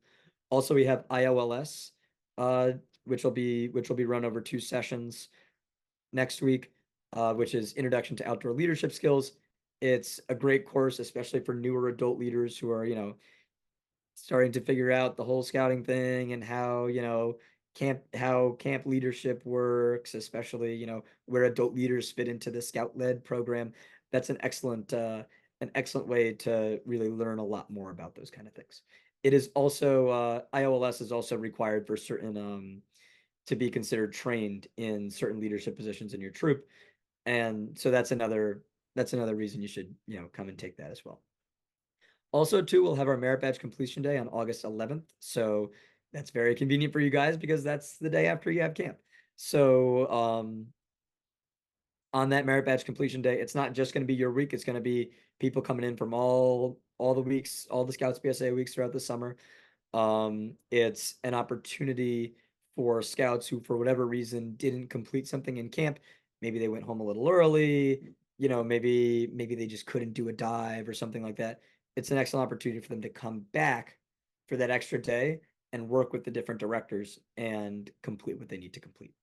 Also, we have IOLS, uh, which will be run over 2 sessions next week, which is Introduction to Outdoor Leadership Skills. It's a great course, especially for newer adult leaders who are, starting to figure out the whole scouting thing and how, camp leadership works, especially, where adult leaders fit into the scout-led program. That's an excellent way to really learn a lot more about those kind of things. It is also IOLS is also required for certain to be considered trained in certain leadership positions in your troop. And so that's another reason you should, come and take that as well. Also, too, we'll have our merit badge completion day on August 11th. So that's very convenient for you guys because that's the day after you have camp. So on that merit badge completion day, it's not just going to be your week. It's going to be people coming in from all the weeks, all the Scouts BSA weeks throughout the summer. It's an opportunity for scouts who, for whatever reason, didn't complete something in camp. Maybe they went home a little early, maybe they just couldn't do a dive or something like that. It's an excellent opportunity for them to come back for that extra day and work with the different directors and complete what they need to complete.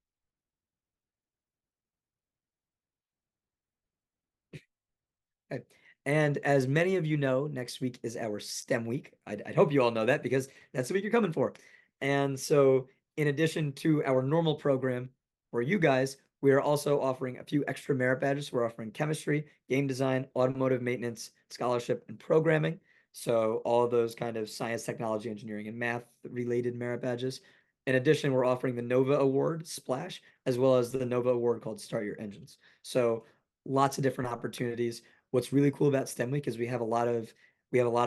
Okay. And as many of you know, next week is our STEM week. I'd hope you all know that because that's the week you're coming for. And so, in addition to our normal program for you guys, we are also offering a few extra merit badges. We're offering chemistry, game design, automotive maintenance, scholarship, and programming. So, all of those kind of science, technology, engineering, and math related merit badges. In addition, we're offering the Nova Award, Splash, as well as the Nova Award called Start Your Engines. So, lots of different opportunities. What's really cool about STEM Week is we have a lot of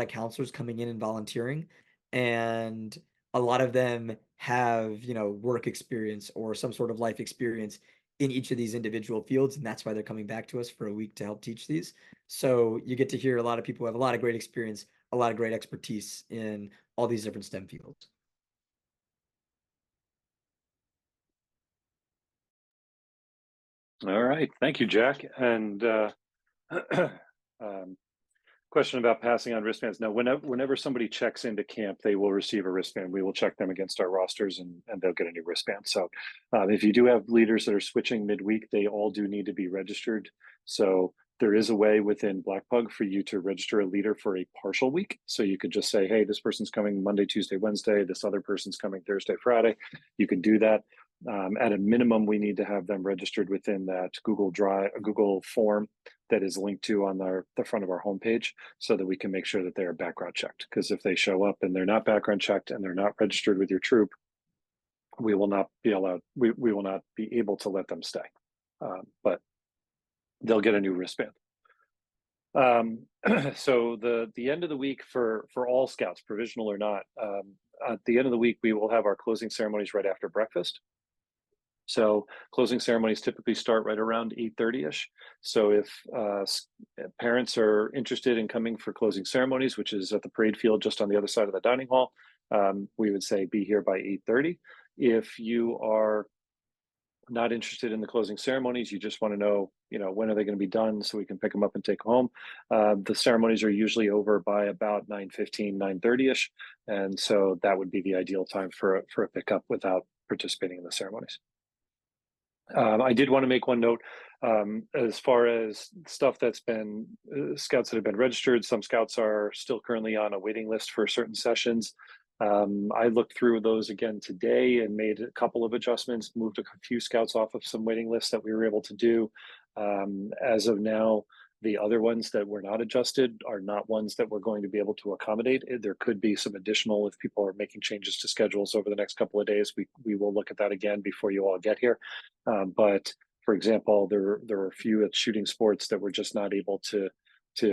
counselors coming in and volunteering, and a lot of them have, work experience or some sort of life experience in each of these individual fields, and that's why they're coming back to us for a week to help teach these. So you get to hear a lot of people who have a lot of great experience, a lot of great expertise in all these different STEM fields. All right, thank you, Jack. And um, question about passing on wristbands. No, whenever somebody checks into camp, they will receive a wristband. We will check them against our rosters, and they'll get a new wristband. So if you do have leaders that are switching midweek, they all do need to be registered. So there is a way within Black Pug for you to register a leader for a partial week. So you could just say, hey, this person's coming Monday, Tuesday, Wednesday. This other person's coming Thursday, Friday. You can do that. At a minimum, we need to have them registered within that Google form that is linked to on the front of our homepage, so that we can make sure that they are background checked. Because if they show up and they're not background checked and they're not registered with your troop, we will not be allowed. We will not be able to let them stay. But they'll get a new wristband. So the end of the week for all scouts, provisional or not, at the end of the week we will have our closing ceremonies right after breakfast. So closing ceremonies typically start right around 8:30ish. So if parents are interested in coming for closing ceremonies, which is at the parade field just on the other side of the dining hall, we would say be here by 8:30. If you are not interested in the closing ceremonies, you just want to know, when are they going to be done so we can pick them up and take them home. The ceremonies are usually over by about 9:15, 9:30ish, and so that would be the ideal time for a pickup without participating in the ceremonies. I did want to make one note as far as stuff that's been scouts that have been registered. Some scouts are still currently on a waiting list for certain sessions. I looked through those again today and made a couple of adjustments, moved a few scouts off of some waiting lists that we were able to do. As of now, the other ones that were not adjusted are not ones that we're going to be able to accommodate. There could be some additional, if people are making changes to schedules over the next couple of days, we will look at that again before you all get here. But for example, there were a few at shooting sports that were just not able to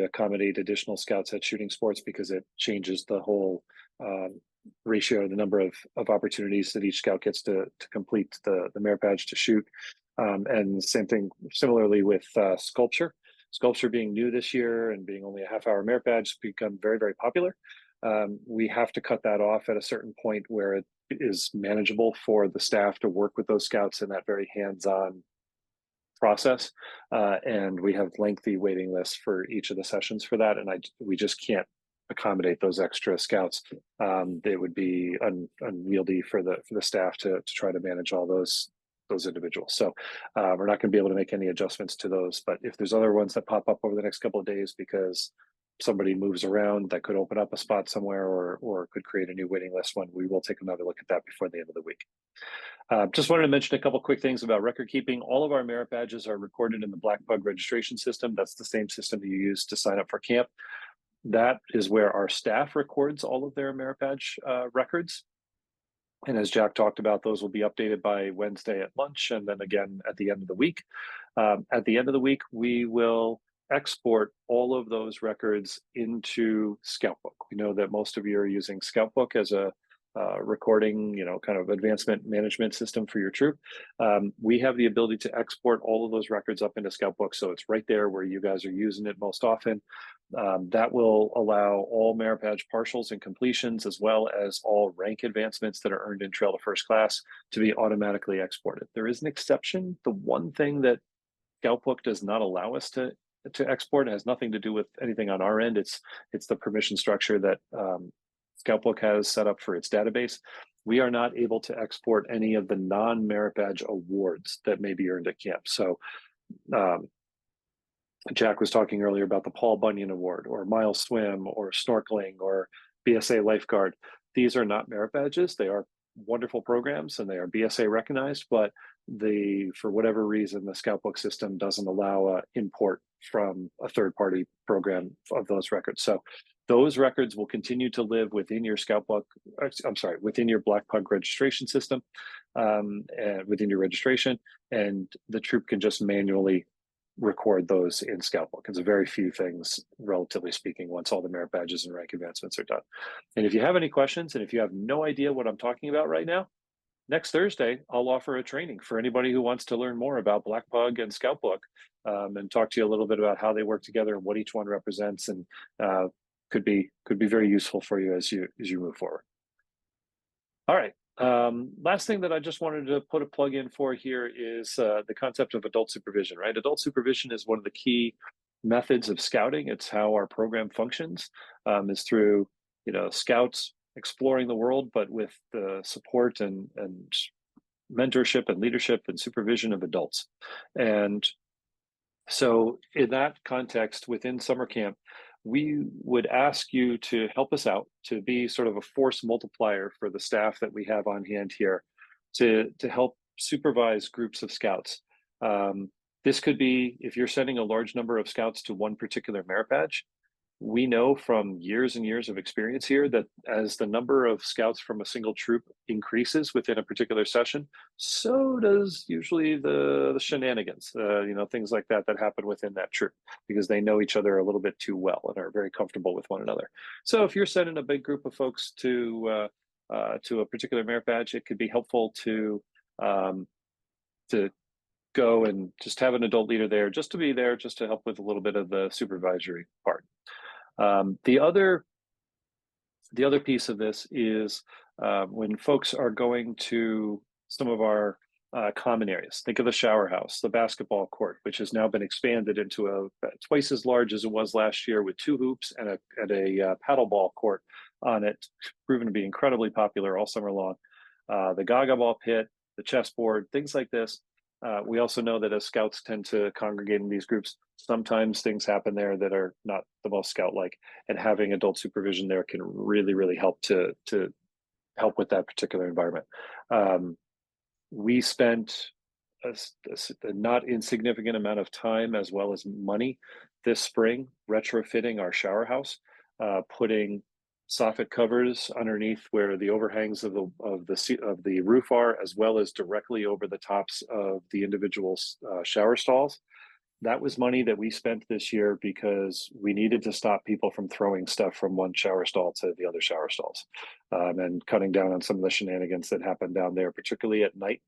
accommodate additional scouts at shooting sports because it changes the whole ratio, the number of opportunities that each scout gets to complete the merit badge to shoot. And same thing, similarly with sculpture. Sculpture being new this year and being only a half-hour merit badge has become very, very popular. We have to cut that off at a certain point where it is manageable for the staff to work with those scouts in that very hands-on process. And we have lengthy waiting lists for each of the sessions for that. And we just can't accommodate those extra scouts. They would be unwieldy for the staff to try to manage all those individuals. So we're not going to be able to make any adjustments to those. But if there's other ones that pop up over the next couple of days because somebody moves around, that could open up a spot somewhere or could create a new waiting list one, we will take another look at that before the end of the week. Just wanted to mention a couple quick things about record keeping. All of our merit badges are recorded in the Black Pug registration system. That's the same system that you use to sign up for camp. That is where our staff records all of their merit badge records. And as Jack talked about, those will be updated by Wednesday at lunch and then again at the end of the week. At the end of the week, we will export all of those records into Scoutbook. We know that most of you are using Scoutbook as a recording, kind of advancement management system for your troop. We have the ability to export all of those records up into Scoutbook, so it's right there where you guys are using it most often. That will allow all merit badge partials and completions, as well as all rank advancements that are earned in Trail to First Class, to be automatically exported. There is an exception. The one thing that Scoutbook does not allow us to export, it has nothing to do with anything on our end. It's the permission structure that Scoutbook has set up for its database. We are not able to export any of the non-merit badge awards that may be earned at camp. So Jack was talking earlier about the Paul Bunyan Award or Mile Swim or Snorkeling or BSA Lifeguard. These are not merit badges. They are wonderful programs and they are BSA recognized, but for whatever reason, the Scoutbook system doesn't allow import from a third-party program of those records. So those records will continue to live within your within your Black Pug registration system, and within your registration, and the troop can just manually record those in Scoutbook. It's a very few things, relatively speaking, once all the merit badges and rank advancements are done. And if you have any questions, and if you have no idea what I'm talking about right now, next Thursday, I'll offer a training for anybody who wants to learn more about Black Pug and Scoutbook, and talk to you a little bit about how they work together and what each one represents, and could be very useful for you as you move forward. All right. Last thing that I just wanted to put a plug in for here is the concept of adult supervision, right? Adult supervision is one of the key methods of scouting. It's how our program functions, is through, scouts exploring the world, but with the support and mentorship and leadership and supervision of adults. And so in that context, within summer camp, we would ask you to help us out, to be sort of a force multiplier for the staff that we have on hand here, to help supervise groups of scouts. This could be, if you're sending a large number of scouts to one particular merit badge, we know from years and years of experience here that as the number of scouts from a single troop increases within a particular session, so does usually the shenanigans, things like that happen within that troop, because they know each other a little bit too well and are very comfortable with one another. So if you're sending a big group of folks to a particular merit badge, it could be helpful to to go and just have an adult leader there, just to be there, just to help with a little bit of the supervisory part. The other piece of this is when folks are going to some of our common areas. Think of the shower house, the basketball court, which has now been expanded into a twice as large as it was last year, with 2 hoops and a paddleball court on it, proven to be incredibly popular all summer long. The Gaga ball pit, the chessboard, things like this. We also know that as scouts tend to congregate in these groups, sometimes things happen there that are not the most scout-like, and having adult supervision there can really, really help to help with that particular environment. We spent a not insignificant amount of time as well as money this spring retrofitting our shower house, putting soffit covers underneath where the overhangs of the roof are, as well as directly over the tops of the individual shower stalls. That was money that we spent this year because we needed to stop people from throwing stuff from one shower stall to the other shower stalls, and cutting down on some of the shenanigans that happen down there, particularly at night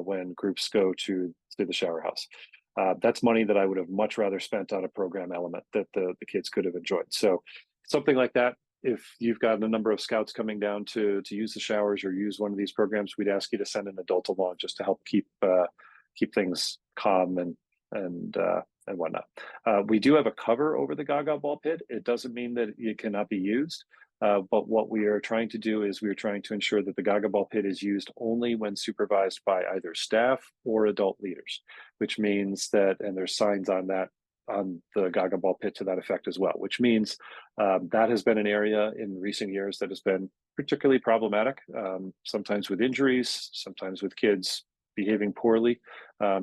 when groups go to the shower house. That's money that I would have much rather spent on a program element that the kids could have enjoyed. So something like that, if you've got a number of scouts coming down to use the showers or use one of these programs, we'd ask you to send an adult along just to help keep things calm and whatnot. We do have a cover over the Gaga ball pit. It doesn't mean that it cannot be used, but what we are trying to do is we're trying to ensure that the Gaga ball pit is used only when supervised by either staff or adult leaders, which means that, and there's signs on that, on the Gaga ball pit to that effect as well, which means that has been an area in recent years that has been particularly problematic, sometimes with injuries, sometimes with kids behaving poorly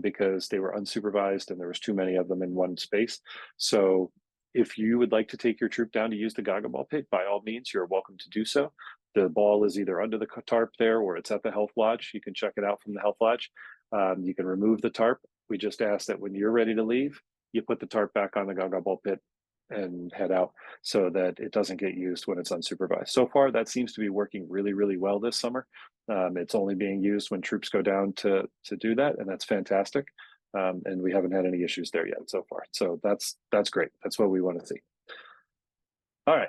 because they were unsupervised and there was too many of them in one space. So if you would like to take your troop down to use the Gaga ball pit, by all means, you're welcome to do so. The ball is either under the tarp there or it's at the health lodge. You can check it out from the health lodge. You can remove the tarp. We just ask that when you're ready to leave, you put the tarp back on the Gaga ball pit and head out so that it doesn't get used when it's unsupervised. So far, that seems to be working really, really well this summer. It's only being used when troops go down to do that, and that's fantastic. And we haven't had any issues there yet so far. So that's great. That's what we want to see. All right.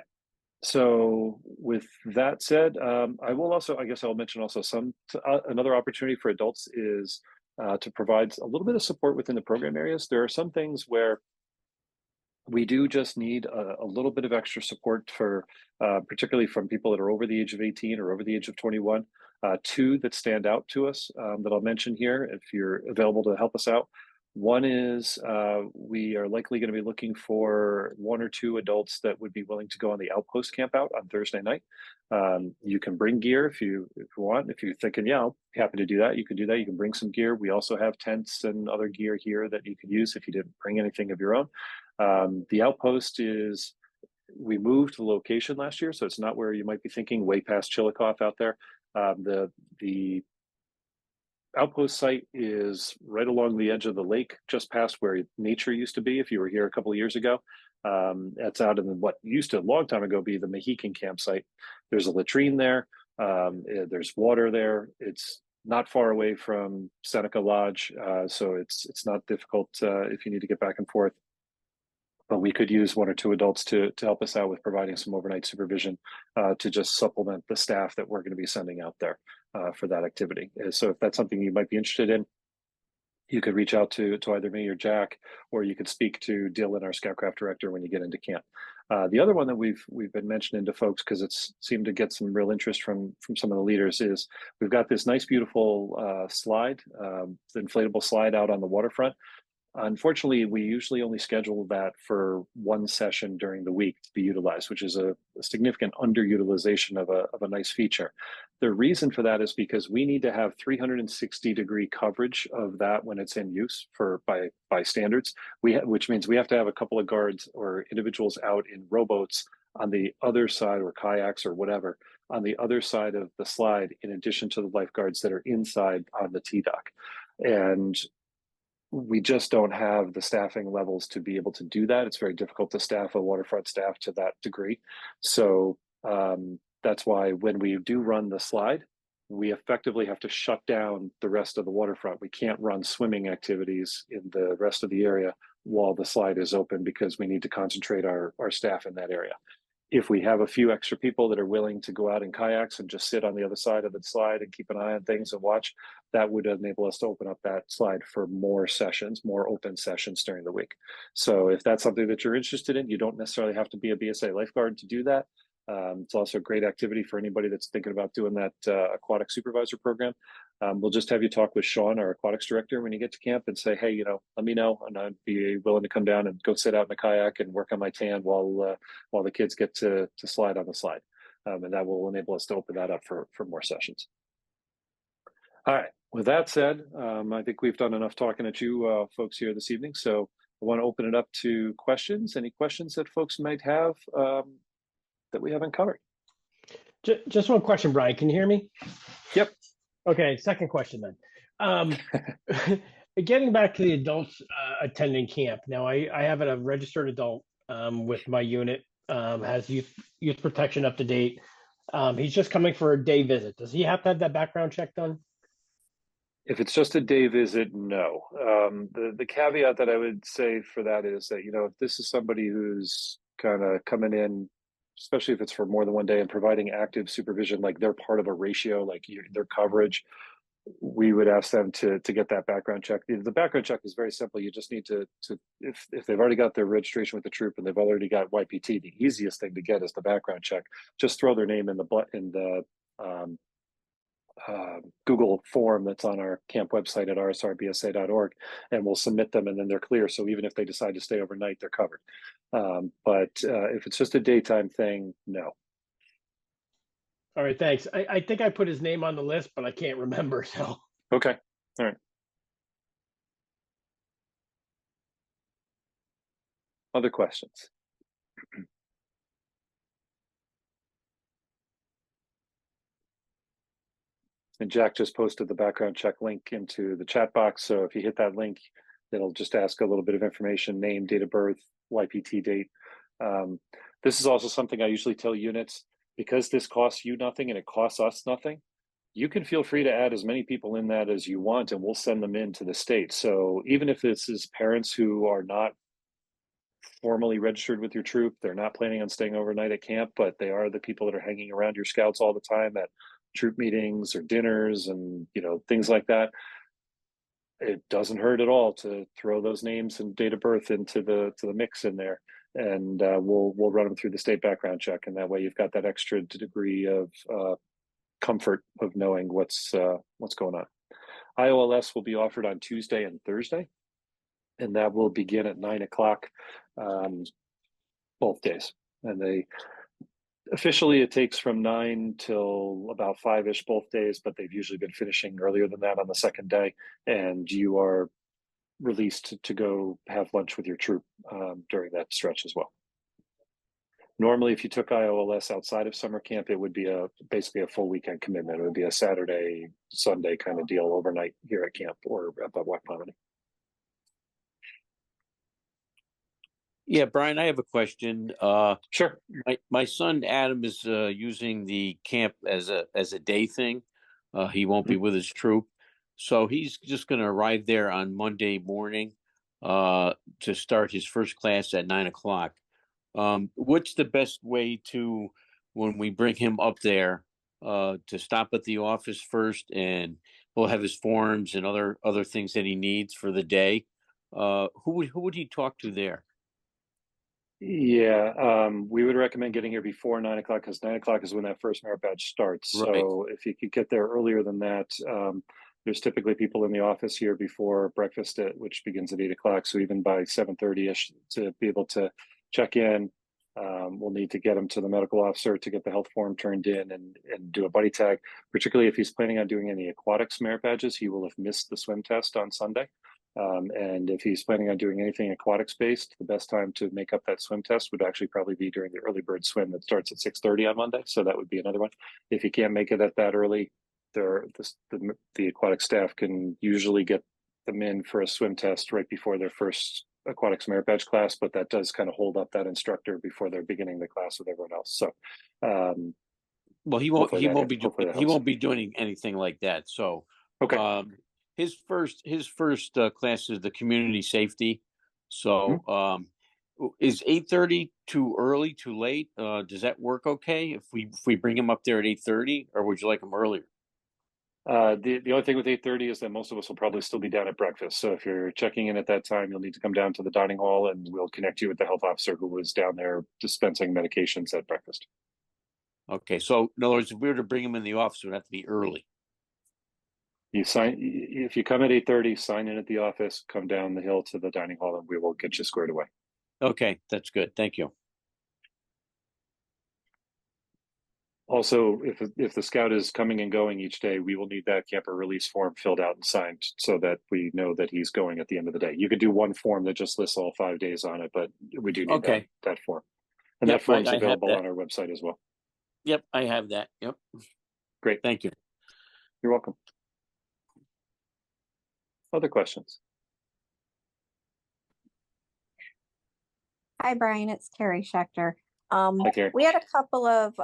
So with that said, I will also, I guess I'll mention also another opportunity for adults is to provide a little bit of support within the program areas. There are some things where we do just need a little bit of extra support for, particularly from people that are over the age of 18 or over the age of 21. 2 that stand out to us that I'll mention here if you're available to help us out. One is we are likely going to be looking for 1 or 2 adults that would be willing to go on the outpost camp out on Thursday night. You can bring gear if you want. If you're thinking, yeah, I'll be happy to do that, you can do that. You can bring some gear. We also have tents and other gear here that you can use if you didn't bring anything of your own. The outpost is, we moved the location last year, so it's not where you might be thinking, way past Chillicothe out there. The outpost site is right along the edge of the lake, just past where nature used to be if you were here a couple of years ago. That's out in what used to a long time ago be the Mohican campsite. There's a latrine there. There's water there. It's not far away from Seneca Lodge, so it's not difficult if you need to get back and forth. But we could use 1 or 2 adults to help us out with providing some overnight supervision to just supplement the staff that we're going to be sending out there for that activity. So if that's something you might be interested in, you could reach out to either me or Jack, or you could speak to Dylan, our Scoutcraft director, when you get into camp. The other one that we've been mentioning to folks, because it's seemed to get some real interest from some of the leaders, is we've got this nice, beautiful slide, the inflatable slide out on the waterfront. Unfortunately, we usually only schedule that for 1 session during the week to be utilized, which is a significant underutilization of a nice feature. The reason for that is because we need to have 360-degree coverage of that when it's in use by standards. Which means we have to have a couple of guards or individuals out in rowboats on the other side, or kayaks or whatever, on the other side of the slide, in addition to the lifeguards that are inside on the T-dock. And we just don't have the staffing levels to be able to do that. It's very difficult to staff a waterfront staff to that degree. So that's why when we do run the slide, we effectively have to shut down the rest of the waterfront. We can't run swimming activities in the rest of the area while the slide is open because we need to concentrate our staff in that area. If we have a few extra people that are willing to go out in kayaks and just sit on the other side of the slide and keep an eye on things and watch, that would enable us to open up that slide for more sessions, more open sessions during the week. So if that's something that you're interested in, you don't necessarily have to be a BSA lifeguard to do that. It's also a great activity for anybody that's thinking about doing that aquatic supervisor program. We'll just have you talk with Sean, our aquatics director, when you get to camp and say, hey, let me know, and I'd be willing to come down and go sit out in a kayak and work on my tan while the kids get to slide on the slide. And that will enable us to open that up for more sessions. All right, with that said, I think we've done enough talking at you folks here this evening. So I want to open it up to questions. Any questions that folks might have that we haven't covered? Just one question, Brian. Can you hear me? Yep. Okay, second question then. Getting back to the adults attending camp. Now, I have a registered adult with my unit, has youth protection up to date. He's just coming for a day visit. Does he have to have that background check done? If it's just a day visit, no. The caveat that I would say for that is that, if this is somebody who's kind of coming in, especially if it's for more than one day and providing active supervision, like they're part of a ratio, like their coverage, we would ask them to get that background check. The background check is very simple. You just need to if they've already got their registration with the troop and they've already got YPT, the easiest thing to get is the background check. Just throw their name in the Google form that's on our camp website at rsrbsa.org, and we'll submit them, and then they're clear. So even if they decide to stay overnight, they're covered. But if it's just a daytime thing, no. All right, thanks. I think I put his name on the list, but I can't remember. So okay, all right. Other questions? And Jack just posted the background check link into the chat box. So if you hit that link, it'll just ask a little bit of information: name, date of birth, YPT date. This is also something I usually tell units, because this costs you nothing and it costs us nothing. You can feel free to add as many people in that as you want, and we'll send them into the state. So even if this is parents who are not formally registered with your troop, they're not planning on staying overnight at camp, but they are the people that are hanging around your scouts all the time at troop meetings or dinners and things like that, it doesn't hurt at all to throw those names and date of birth into the mix in there, and we'll run them through the state background check, and that way you've got that extra degree of comfort of knowing what's going on. IOLS will be offered on Tuesday and Thursday, and that will begin at 9 o'clock both days. And officially it takes from 9 till about 5-ish both days, but they've usually been finishing earlier than that on the second day, and you are released to go have lunch with your troop during that stretch as well. Normally, if you took IOLS outside of summer camp, it would be basically a full weekend commitment. It would be a Saturday, Sunday kind of deal overnight here at camp or above Wapomani. Yeah, Brian, I have a question. Sure. My son Adam is using the camp as a day thing. He won't be with his troop, so he's just going to arrive there on Monday morning to start his first class at 9 o'clock. What's the best way to, when we bring him up there, to stop at the office first, and we'll have his forms and other things that he needs for the day? Who would he talk to there? Yeah, we would recommend getting here before 9 o'clock, because 9 o'clock is when that first merit badge starts. Right. So if you could get there earlier than that, there's typically people in the office here before breakfast, which begins at 8 o'clock. So even by 7:30ish to be able to check in, we'll need to get him to the medical officer to get the health form turned in and do a buddy tag. Particularly if he's planning on doing any aquatics merit badges, he will have missed the swim test on Sunday. And if he's planning on doing anything aquatics based, the best time to make up that swim test would actually probably be during the early bird swim that starts at 6:30 on Monday. So that would be another one. If you can't make it at that early, the aquatic staff can usually get them in for a swim test right before their first aquatics merit badge class, but that does kind of hold up that instructor before they're beginning the class with everyone else. So Well, he won't. Hopefully He that won't be hopefully doing. that He helps. won't be doing anything like that. So, Okay. his first class is the community safety. So, is 8:30 too early, too late? Does that work okay if we bring him up there at 8:30, or would you like him earlier? The only thing with 8:30 is that most of us will probably still be down at breakfast. So if you're checking in at that time, you'll need to come down to the dining hall, and we'll connect you with the health officer who was down there dispensing medications at breakfast. Okay. So, in other words, if we were to bring him in the office, it would have to be early. You sign if you come at 8:30, sign in at the office, come down the hill to the dining hall, and we will get you squared away. Okay, that's good. Thank you. Also, if the scout is coming and going each day, we will need that camper release form filled out and signed so that we know that he's going at the end of the day. You could do one form that just lists all 5 days on it, but we do need Okay. that form. And Yep, that form's I have available that. on our website as well. Yep, I have that. Yep. Great. Thank you. You're welcome. Other questions? Hi, Brian. It's Carrie Schechter. Hi, Carrie. We had a couple of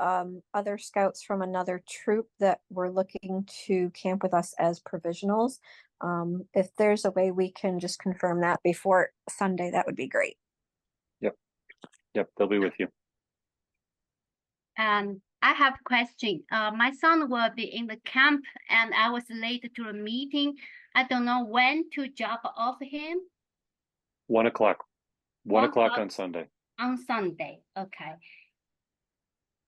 other scouts from another troop that were looking to camp with us as provisionals. If there's a way we can just confirm that before Sunday, that would be great. Yep, they'll be with you. I have a question. My son will be in the camp and I was late to a meeting. I don't know when to drop off him 1 o'clock. 1 1 o'clock o'clock. on Sunday. On Sunday. Okay.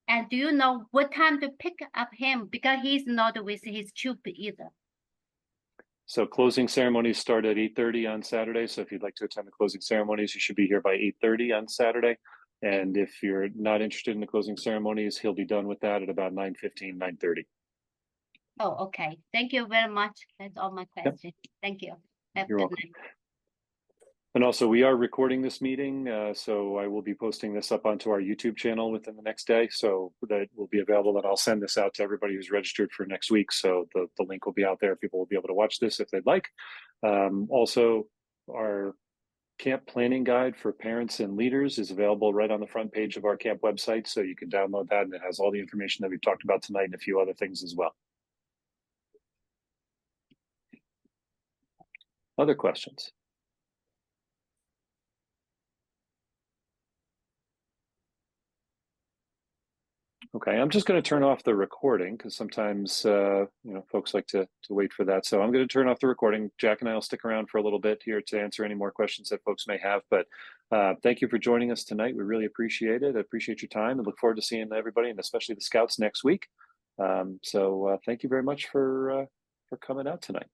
And do you know what time to pick up him? Because he's not with his troop either. So closing ceremonies start at 8:30 on Saturday. So if you'd like to attend the closing ceremonies, you should be here by 8:30 on Saturday. And if you're not interested in the closing ceremonies, he'll be done with that at about 9:15, 9:30. Oh, okay. Thank you very much. That's all my questions. Thank you. Have a You're good welcome. night. And also, we are recording this meeting, so I will be posting this up onto our YouTube channel within the next day, so that will be available. And I'll send this out to everybody who's registered for next week. So the link will be out there. People will be able to watch this if they'd like. Also, our camp planning guide for parents and leaders is available right on the front page of our camp website. So you can download that, and it has all the information that we've talked about tonight and a few other things as well. Other questions? Okay, I'm just going to turn off the recording because sometimes folks like to wait for that. So I'm going to turn off the recording. Jack and I will stick around for a little bit here to answer any more questions that folks may have. But thank you for joining us tonight. We really appreciate it. I appreciate your time and look forward to seeing everybody, and especially the scouts next week. So thank you very much for coming out tonight.